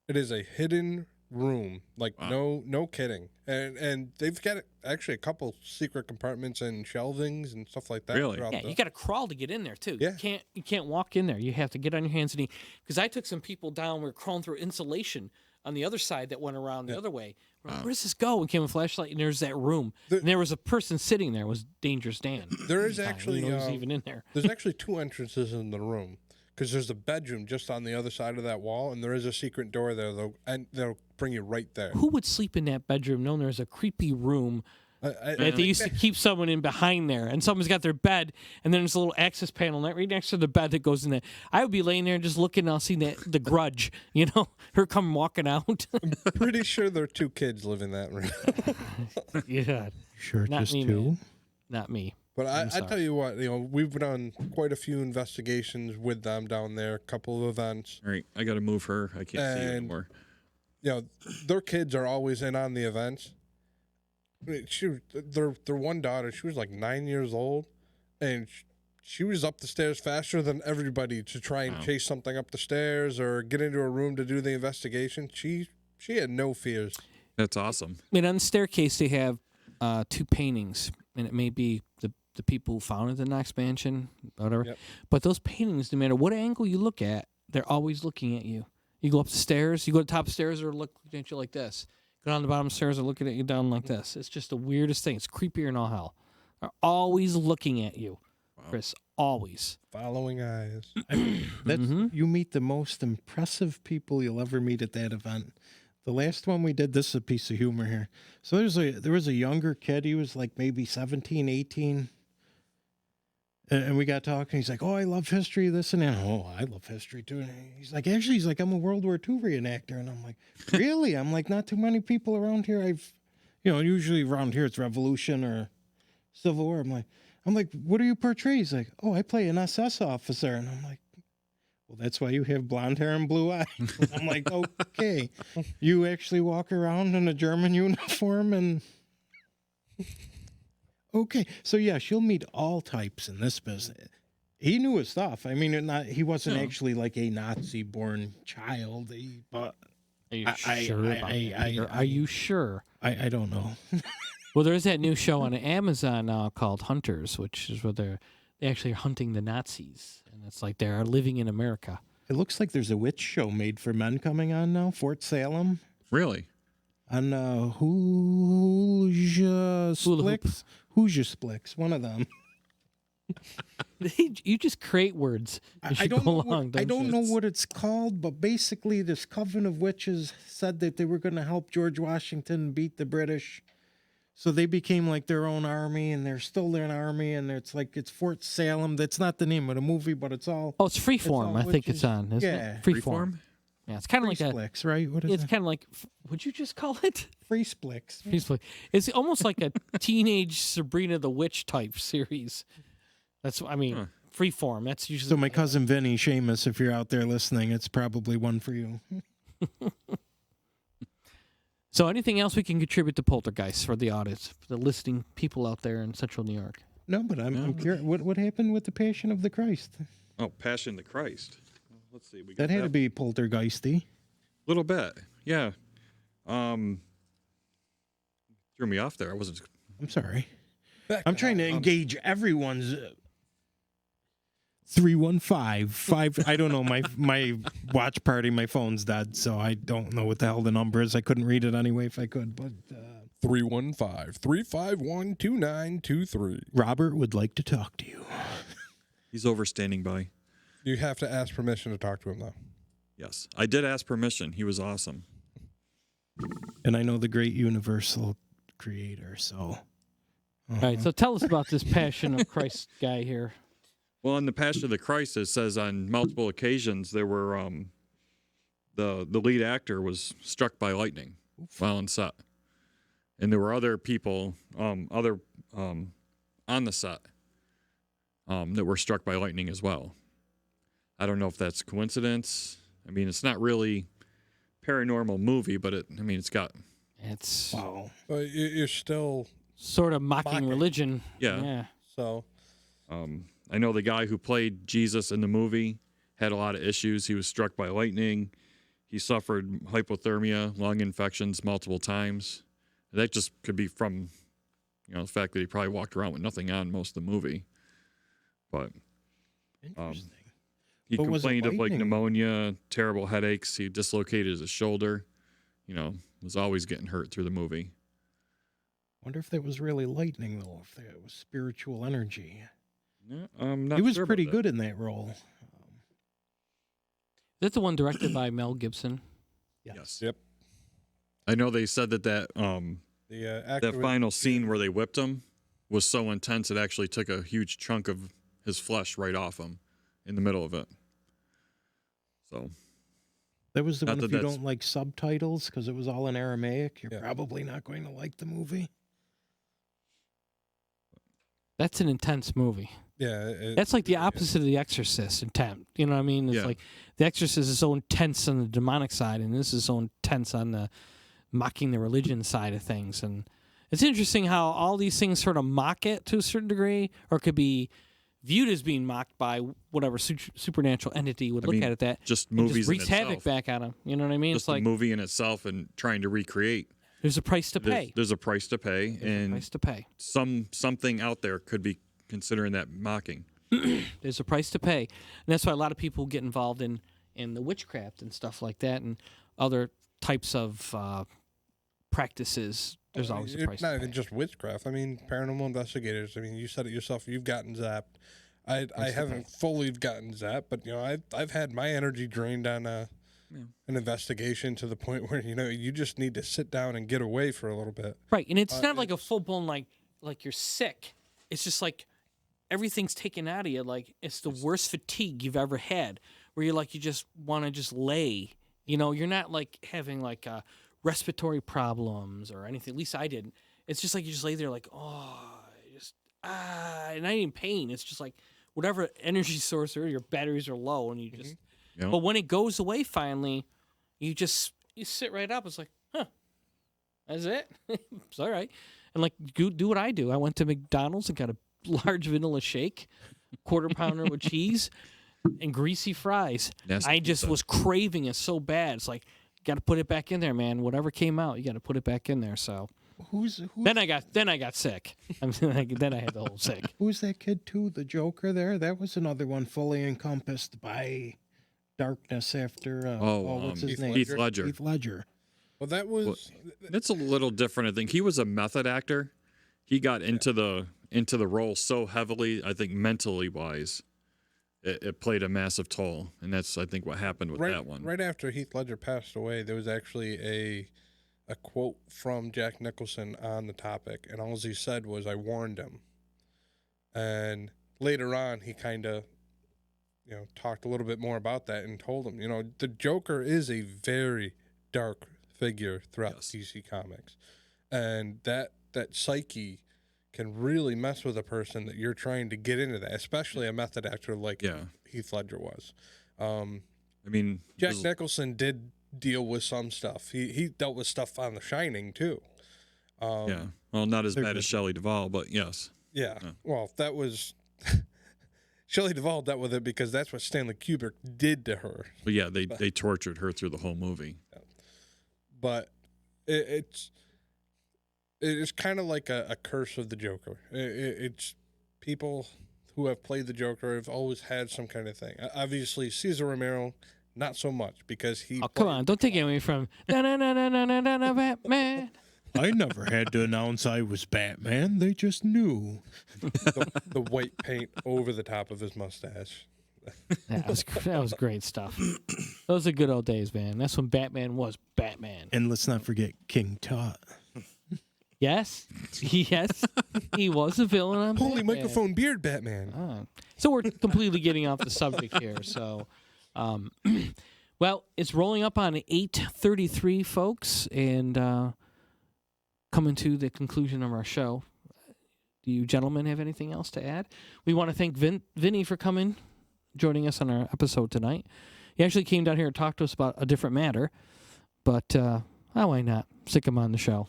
It is a hidden room, like Wow. no kidding. And they've got actually a couple secret compartments and shelvings and stuff like that. Really? throughout Yeah, the- you got to crawl to get in there too. Yeah. You can't walk in there. You have to get on your hands and knees. Because I took some people down. We were crawling through insulation on the other side that went around the other way. We're like, where does this go? And came a flashlight, and there's that room. And there was a person sitting there. It was Dangerous Dan. There is At the time. actually He was even in there. there's actually 2 entrances in the room because there's a bedroom just on the other side of that wall, and there is a secret door there though, and they'll bring you right there. Who would sleep in that bedroom knowing there's a creepy room I that they used to keep someone in behind there, and someone's got their bed, and then there's a little access panel right next to the bed that goes in there. I would be laying there and just looking, and I'll see the Grudge, her come walking out. pretty sure there are 2 kids live in that room. Yeah, Sure, Not just me, two. man. Not me. But I sorry. tell you what, we've done quite a few investigations with them down there, a couple of events. All right, I got to move her. I can't see her And- anymore. Their kids are always in on the events. I mean, their one daughter, she was like 9 years old, and she was up the stairs faster than everybody to try and Wow. chase something up the stairs or get into a room to do the investigation. She had no fears. That's awesome. And on the staircase, they have 2 paintings, and it may be the people who founded the Knox Mansion, whatever. Yep. But those paintings, no matter what angle you look at, they're always looking at you. You go up the stairs, you go to the top of the stairs, or looking at you like this. Go down the bottom stairs, or looking at you down like this. It's just the weirdest thing. It's creepier than all hell. They're always looking at you, Chris. Always. Following eyes. That's Mhm. You meet the most impressive people you'll ever meet at that event. The last one we did, this is a piece of humor here. So there was a younger kid. He was like maybe 17, 18. And we got talking. He's like, "Oh, I love history, this and that." "Oh, I love history too." And he's like, "I'm a World War II reenactor." And I'm like, "Really?" I'm like, "Not too many people around here. Usually around here it's Revolution or Civil War." I'm like, "What do you portray?" He's like, "Oh, I play an SS officer." And I'm like, "Well, that's why you have blonde hair and blue eyes." I'm like, "Okay, you actually walk around in a German uniform and." Okay, so yeah, she'll meet all types in this business. He knew his stuff. I mean, he wasn't No. actually like a Nazi-born child, but Are you I- sure I- about I- that? I- Are you sure? I don't know. Well, there's that new show on Amazon now called Hunters, which is where they actually are hunting the Nazis. And it's like they're living in America. It looks like there's a witch show made for men coming on now, Fort Salem, Really? on Hooja Hula hoop. Splix. Hooja Splix, one of them. You just create words as I you don't go know along. I don't you? know what it's called, but basically this coven of witches said that they were going to help George Washington beat the British. So they became like their own army, and they're still their army, and it's Fort Salem. That's not the name of the movie, but it's all Oh, it's Freeform. all I think witches. it's on. Isn't Yeah. it? Freeform. Yeah, it's kind of like that. Splix, right? What is It's it? kind of like. Would you just call it? Free Splix. Peacefully. It's almost like a teenage Sabrina the Witch type series. Huh. Freeform. That's usually. So my cousin Vinny, Seamus, if you're out there listening, it's probably one for you. So anything else we can contribute to Poltergeist for the audience, for the listening people out there in Central New York? No, but I'm curious. What happened with the Passion of the Christ? Oh, Passion of the Christ. Let's see. We got That had to be poltergeisty. little bit. Yeah. Threw me off there. I wasn't. I'm sorry. Back I'm trying to engage everyone's 315. I don't know. My watch party, my phone's dead, so I don't know what the hell the number is. I couldn't read it anyway if I could, but 315-351-2923. Robert would like to talk to you. He's over standing by. You have to ask permission to talk to him, though. Yes, I did ask permission. He was awesome. And I know the great Universal creator, so. All right, so tell us about this Passion of Christ guy here. Well, in the Passion of the Christ, it says on multiple occasions there were the lead actor was struck by lightning while on set, and there were other people on the set that were struck by lightning as well. I don't know if that's coincidence. I mean, it's not really paranormal movie, but it's got It's Wow. But you're still sort of mocking Mocking. religion. Yeah. so. I know the guy who played Jesus in the movie had a lot of issues. He was struck by lightning. He suffered hypothermia, lung infections multiple times. That just could be from, the fact that he probably walked around with nothing on most of the movie. But Interesting. he But was it complained of like lightning? pneumonia, terrible headaches. He dislocated his shoulder. Was always getting hurt through the movie. Wonder if that was really lightning, though, if that was spiritual energy. Yeah, I'm not He was sure about pretty that. good in that role. That's the one directed by Mel Gibson. Yes. Yep. I know they said that The actor that was- final scene where they whipped him was so intense it actually took a huge chunk of his flesh right off him in the middle of it. So That was the Not one, that if you that's- don't like subtitles, because it was all in Aramaic, you're Yeah. probably not going to like the movie. That's an intense movie. Yeah. That's like the opposite of The Exorcist intent. You know what I mean? It's Yeah. like The Exorcist is so intense on the demonic side, and this is so intense on the mocking the religion side of things. And it's interesting how all these things sort of mock it to a certain degree, or could be viewed as being mocked by whatever supernatural entity would I look mean, at it that just and movies just wreaks in havoc itself. back at them. You know what I mean? Just It's like the movie in itself and trying to recreate. there's a price to pay. There's a price to pay, There's a and price to pay. something out there could be considering that mocking. There's a price to pay, and that's why a lot of people get involved in the witchcraft and stuff like that, and other types of practices. There's always a It's price not to even pay. just witchcraft. I mean, paranormal investigators. I mean, you said it yourself. You've gotten zapped. I to haven't fully gotten zapped, but I've had my energy drained on an investigation to the point where you just need to sit down and get away for a little bit. Right, and it's not like a full blown like you're sick. It's just like everything's taken out of you. Like it's the worst fatigue you've ever had, where you just want to just lay. You're not like having like respiratory problems or anything. At least I didn't. It's just like you just lay there like and I ain't in pain. It's just like whatever energy source or your batteries are low, and you just. You know? But when it goes away finally, you sit right up. It's like, huh, that's it. It's all right. And like do what I do. I went to McDonald's and got a large vanilla shake, quarter pounder with cheese, and greasy fries. Nasty I just pizza. was craving it so bad. It's like, got to put it back in there, man. Whatever came out, you got to put it back in there. So Who's then I got sick. Then I had the whole sick. who's that kid too? The Joker there. That was another one fully encompassed by darkness after. What's his name? Heath Ledger. Heath Ledger. Well, that was It's a little different. I think he was a method actor. He got into the role so heavily. I think mentally wise, it played a massive toll, and that's I think what happened with that one. right after Heath Ledger passed away. There was actually a quote from Jack Nicholson on the topic, and all he said was, "I warned him." And later on, he kind of talked a little bit more about that and told him, the Joker is a very dark figure throughout Yes. DC Comics, and that psyche can really mess with a person that you're trying to get into that, especially a method actor like Yeah. Heath Ledger was. I mean, Jack there's- Nicholson did deal with some stuff. He dealt with stuff on The Shining too. yeah. Well, not as they're bad good. as Shelley Duvall, but yes. Yeah. Yeah. Well, that was Shelley Duvall dealt with it because that's what Stanley Kubrick did to her. But yeah, they tortured her through the whole movie. But it's kind of like a curse of the Joker. It's people who have played the Joker have always had some kind of thing. Obviously, Cesar Romero, not so much because he. Oh, come on. Don't take it away from Batman. I never had to announce I was Batman. They just knew. The white paint over the top of his mustache. That was great stuff. Those are good old days, man. That's when Batman was Batman. And let's not forget King Tut. Yes, yes, he was a villain on Holy Batman. microphone beard, Batman. Oh. So we're completely getting off the subject here. So, well, it's rolling up on 8:33, folks, and coming to the conclusion of our show. Do you gentlemen have anything else to add? We want to thank Vinny for joining us on our episode tonight. He actually came down here and talked to us about a different matter, but why not? Stick him on the show.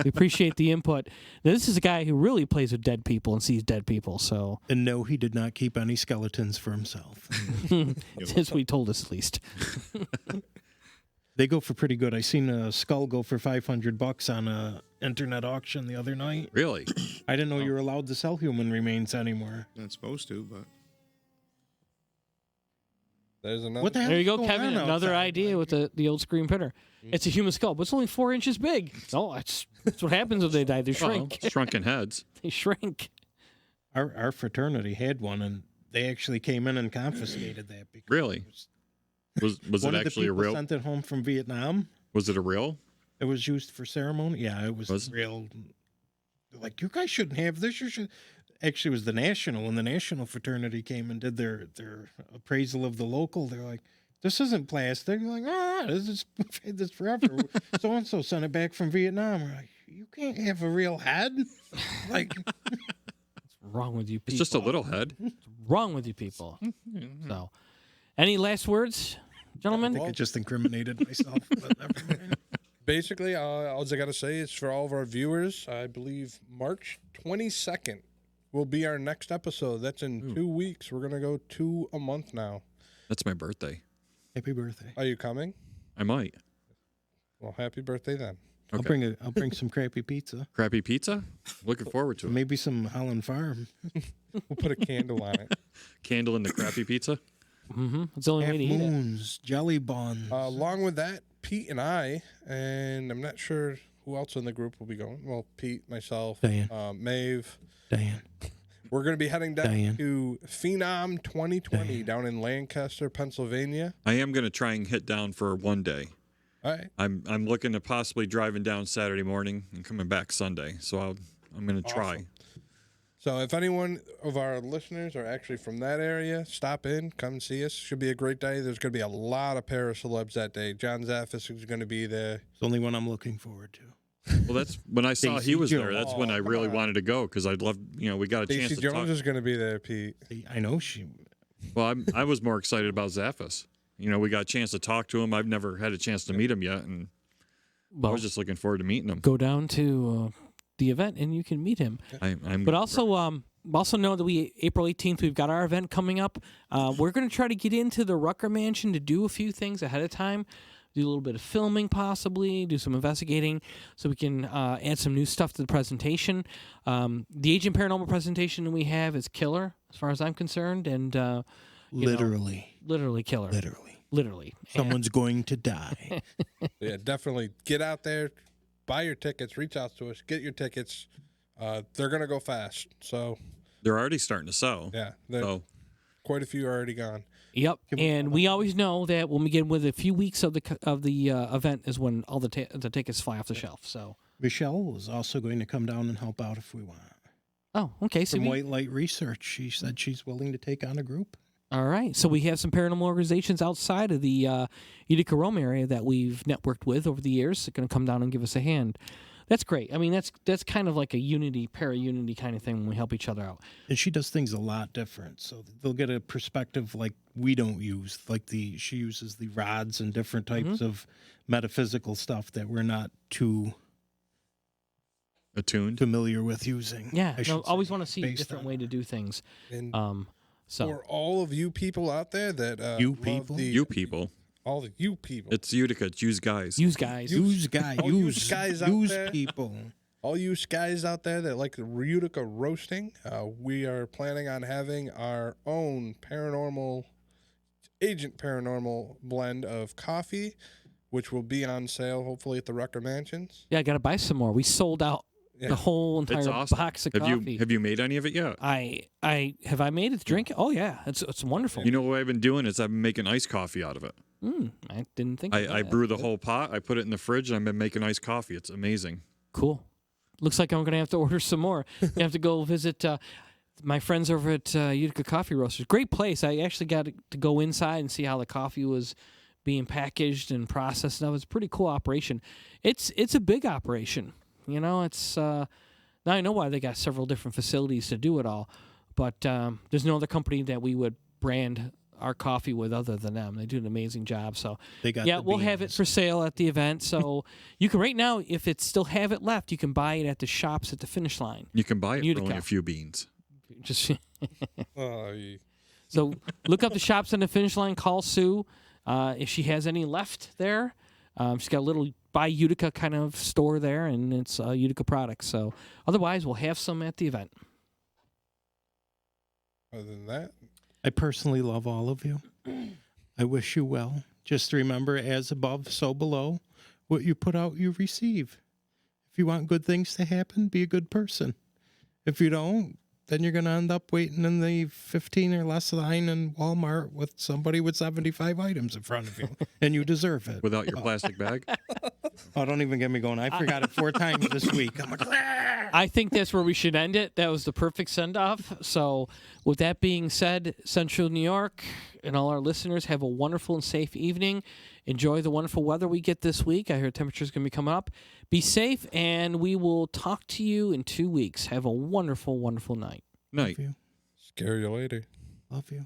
We appreciate the input. Now, this is a guy who really plays with dead people and sees dead people. So, And no, he did not keep any skeletons for himself. since we told us at least. They go for pretty good. I seen a skull go for $500 on a internet auction the other night. Really? I didn't know you were allowed to sell human remains anymore. Not supposed to, but There's another. What the hell? There you go, going Kevin. on Another outside? idea with the old screen printer. It's a human skull, but it's only 4 inches big. No, that's what happens when they die. They shrink. Well, shrunken heads. They shrink. Our fraternity had one, and they actually came in and confiscated that. Because Really? Was one it of the actually a people real? sent it home from Vietnam. Was it a real? It was used for ceremony. Yeah, it was real. They're like, you guys shouldn't have this. You should. Actually, it was the national. When the national fraternity came and did their appraisal of the local, they're like, this isn't plastic. They're like, this is we've had this forever. So and so sent it back from Vietnam. We're like, you can't have a real head. Like, What's wrong with you people? It's just a little head. wrong with you people. So, any last words, I gentlemen? think I just incriminated myself. But never mind. Basically, all I got to say is for all of our viewers, I believe March 22nd will be our next episode. That's in 2 weeks. We're going to go 2 a month now. That's my birthday. Happy birthday. Are you coming? I might. Well, happy birthday then. Okay. I'll bring some crappy pizza. Crappy pizza? Looking forward to it. Maybe some Holland Farm. We'll put a candle on it. Candle in the crappy pizza? Mm-hmm. It's the only Half way to eat it. moons, jelly buns. Along with that, Pete and I, and I'm not sure who else in the group will be going. Well, Pete, myself, Diane. Maeve. Diane. We're going to be heading down Diane. to Phenom 2020 Diane. down in Lancaster, Pennsylvania. I am going to try and hit down for one day. All right. I'm looking to possibly driving down Saturday morning and coming back Sunday. So I'm going to try. Awesome. So if anyone of our listeners are actually from that area, stop in, come and see us. Should be a great day. There's going to be a lot of para-celebs that day. John Zaffis is going to be there. It's the only one I'm looking forward to. Well, that's when I saw he Stacey was there. Jones. That's when I Oh, come really on. wanted to go because I'd love, we got a chance Stacey to Jones talk. is going to be there, Pete. See, I know she. Well, I was more excited about Zaffis. We got a chance to talk to him. I've never had a chance to meet him yet, and I Well, was just looking forward to meeting him. go down to the event and you can meet him. I'm But also know that April 18th, we've got our event coming up. We're going to try to get into the Rucker Mansion to do a few things ahead of time. Do a little bit of filming, possibly, do some investigating, so we can add some new stuff to the presentation. The Agent Paranormal presentation that we have is killer, as far as I'm concerned, and Literally. literally killer. Literally. Someone's going to die. Yeah, definitely get out there, buy your tickets, reach out to us, get your tickets. They're going to go fast. So, they're already starting to sell. yeah, So quite a few are already gone. Yep, and we always know that when we get within a few weeks of the event is when all the tickets fly off the shelf. So, Michelle is also going to come down and help out if we want. oh, okay. So From White Light Research, she said she's willing to take on a group. all right. So we have some paranormal organizations outside of the Utica Rome area that we've networked with over the years. They're going to come down and give us a hand. That's great. I mean, that's kind of like a para-unity kind of thing when we help each other out. And she does things a lot different. So they'll get a perspective like we don't use. Like she uses the rods and different types of metaphysical stuff that we're not too attuned. familiar with using. Yeah, I should always say, want to see a based different on- way to do things. And So for all of you people out there that You love people? You people. all the you people, It's Utica. It's use guys. use guys. Use guy, all you use guys out use there. people. all you guys out there that like the Utica roasting, we are planning on having our own Agent Paranormal blend of coffee, which will be on sale hopefully at the Rucker Mansions. Yeah, I got to buy some more. We sold out Yeah. the whole It's entire awesome. box of Have coffee. you made any of it yet? I made it to drink it? Oh yeah, it's wonderful. You know what I've been doing is I've been making iced coffee out of it. I didn't think. of I that. brew the whole pot. I put it in the fridge, and I've been making iced coffee. It's amazing. Cool. Looks like I'm going to have to order some more. I have to go visit my friends over at Utica Coffee Roasters. Great place. I actually got to go inside and see how the coffee was being packaged and processed. That was a pretty cool operation. It's a big operation. You know, it's now I know why they got several different facilities to do it all, but there's no other company that we would brand our coffee with other than them. They do an amazing job. So They got yeah, the we'll have it beans. for sale at the event. So you can right now, if it still have it left, you can buy it at the shops at the finish line. You can buy it for Utica. only a few beans. Just You- so look up the shops on the finish line. Call Sue if she has any left there. She's got a little Buy Utica kind of store there, and it's Utica products. So otherwise, we'll have some at the event. other than that, I personally love all of you. I wish you well. Just remember, as above, so below. What you put out, you receive. If you want good things to happen, be a good person. If you don't, then you're going to end up waiting in the 15 or less line in Walmart with somebody with 75 items in front of you, and you deserve it. Without your plastic bag? Oh, don't even get me going. I forgot it 4 times this week. I'm like, I think that's where we should end it. That was the perfect send-off. So with that being said, Central New York and all our listeners, have a wonderful and safe evening. Enjoy the wonderful weather we get this week. I hear temperature's going to be coming up. Be safe, and we will talk to you in 2 weeks. Have a wonderful, wonderful night. Night. love you. scare you later. Love you.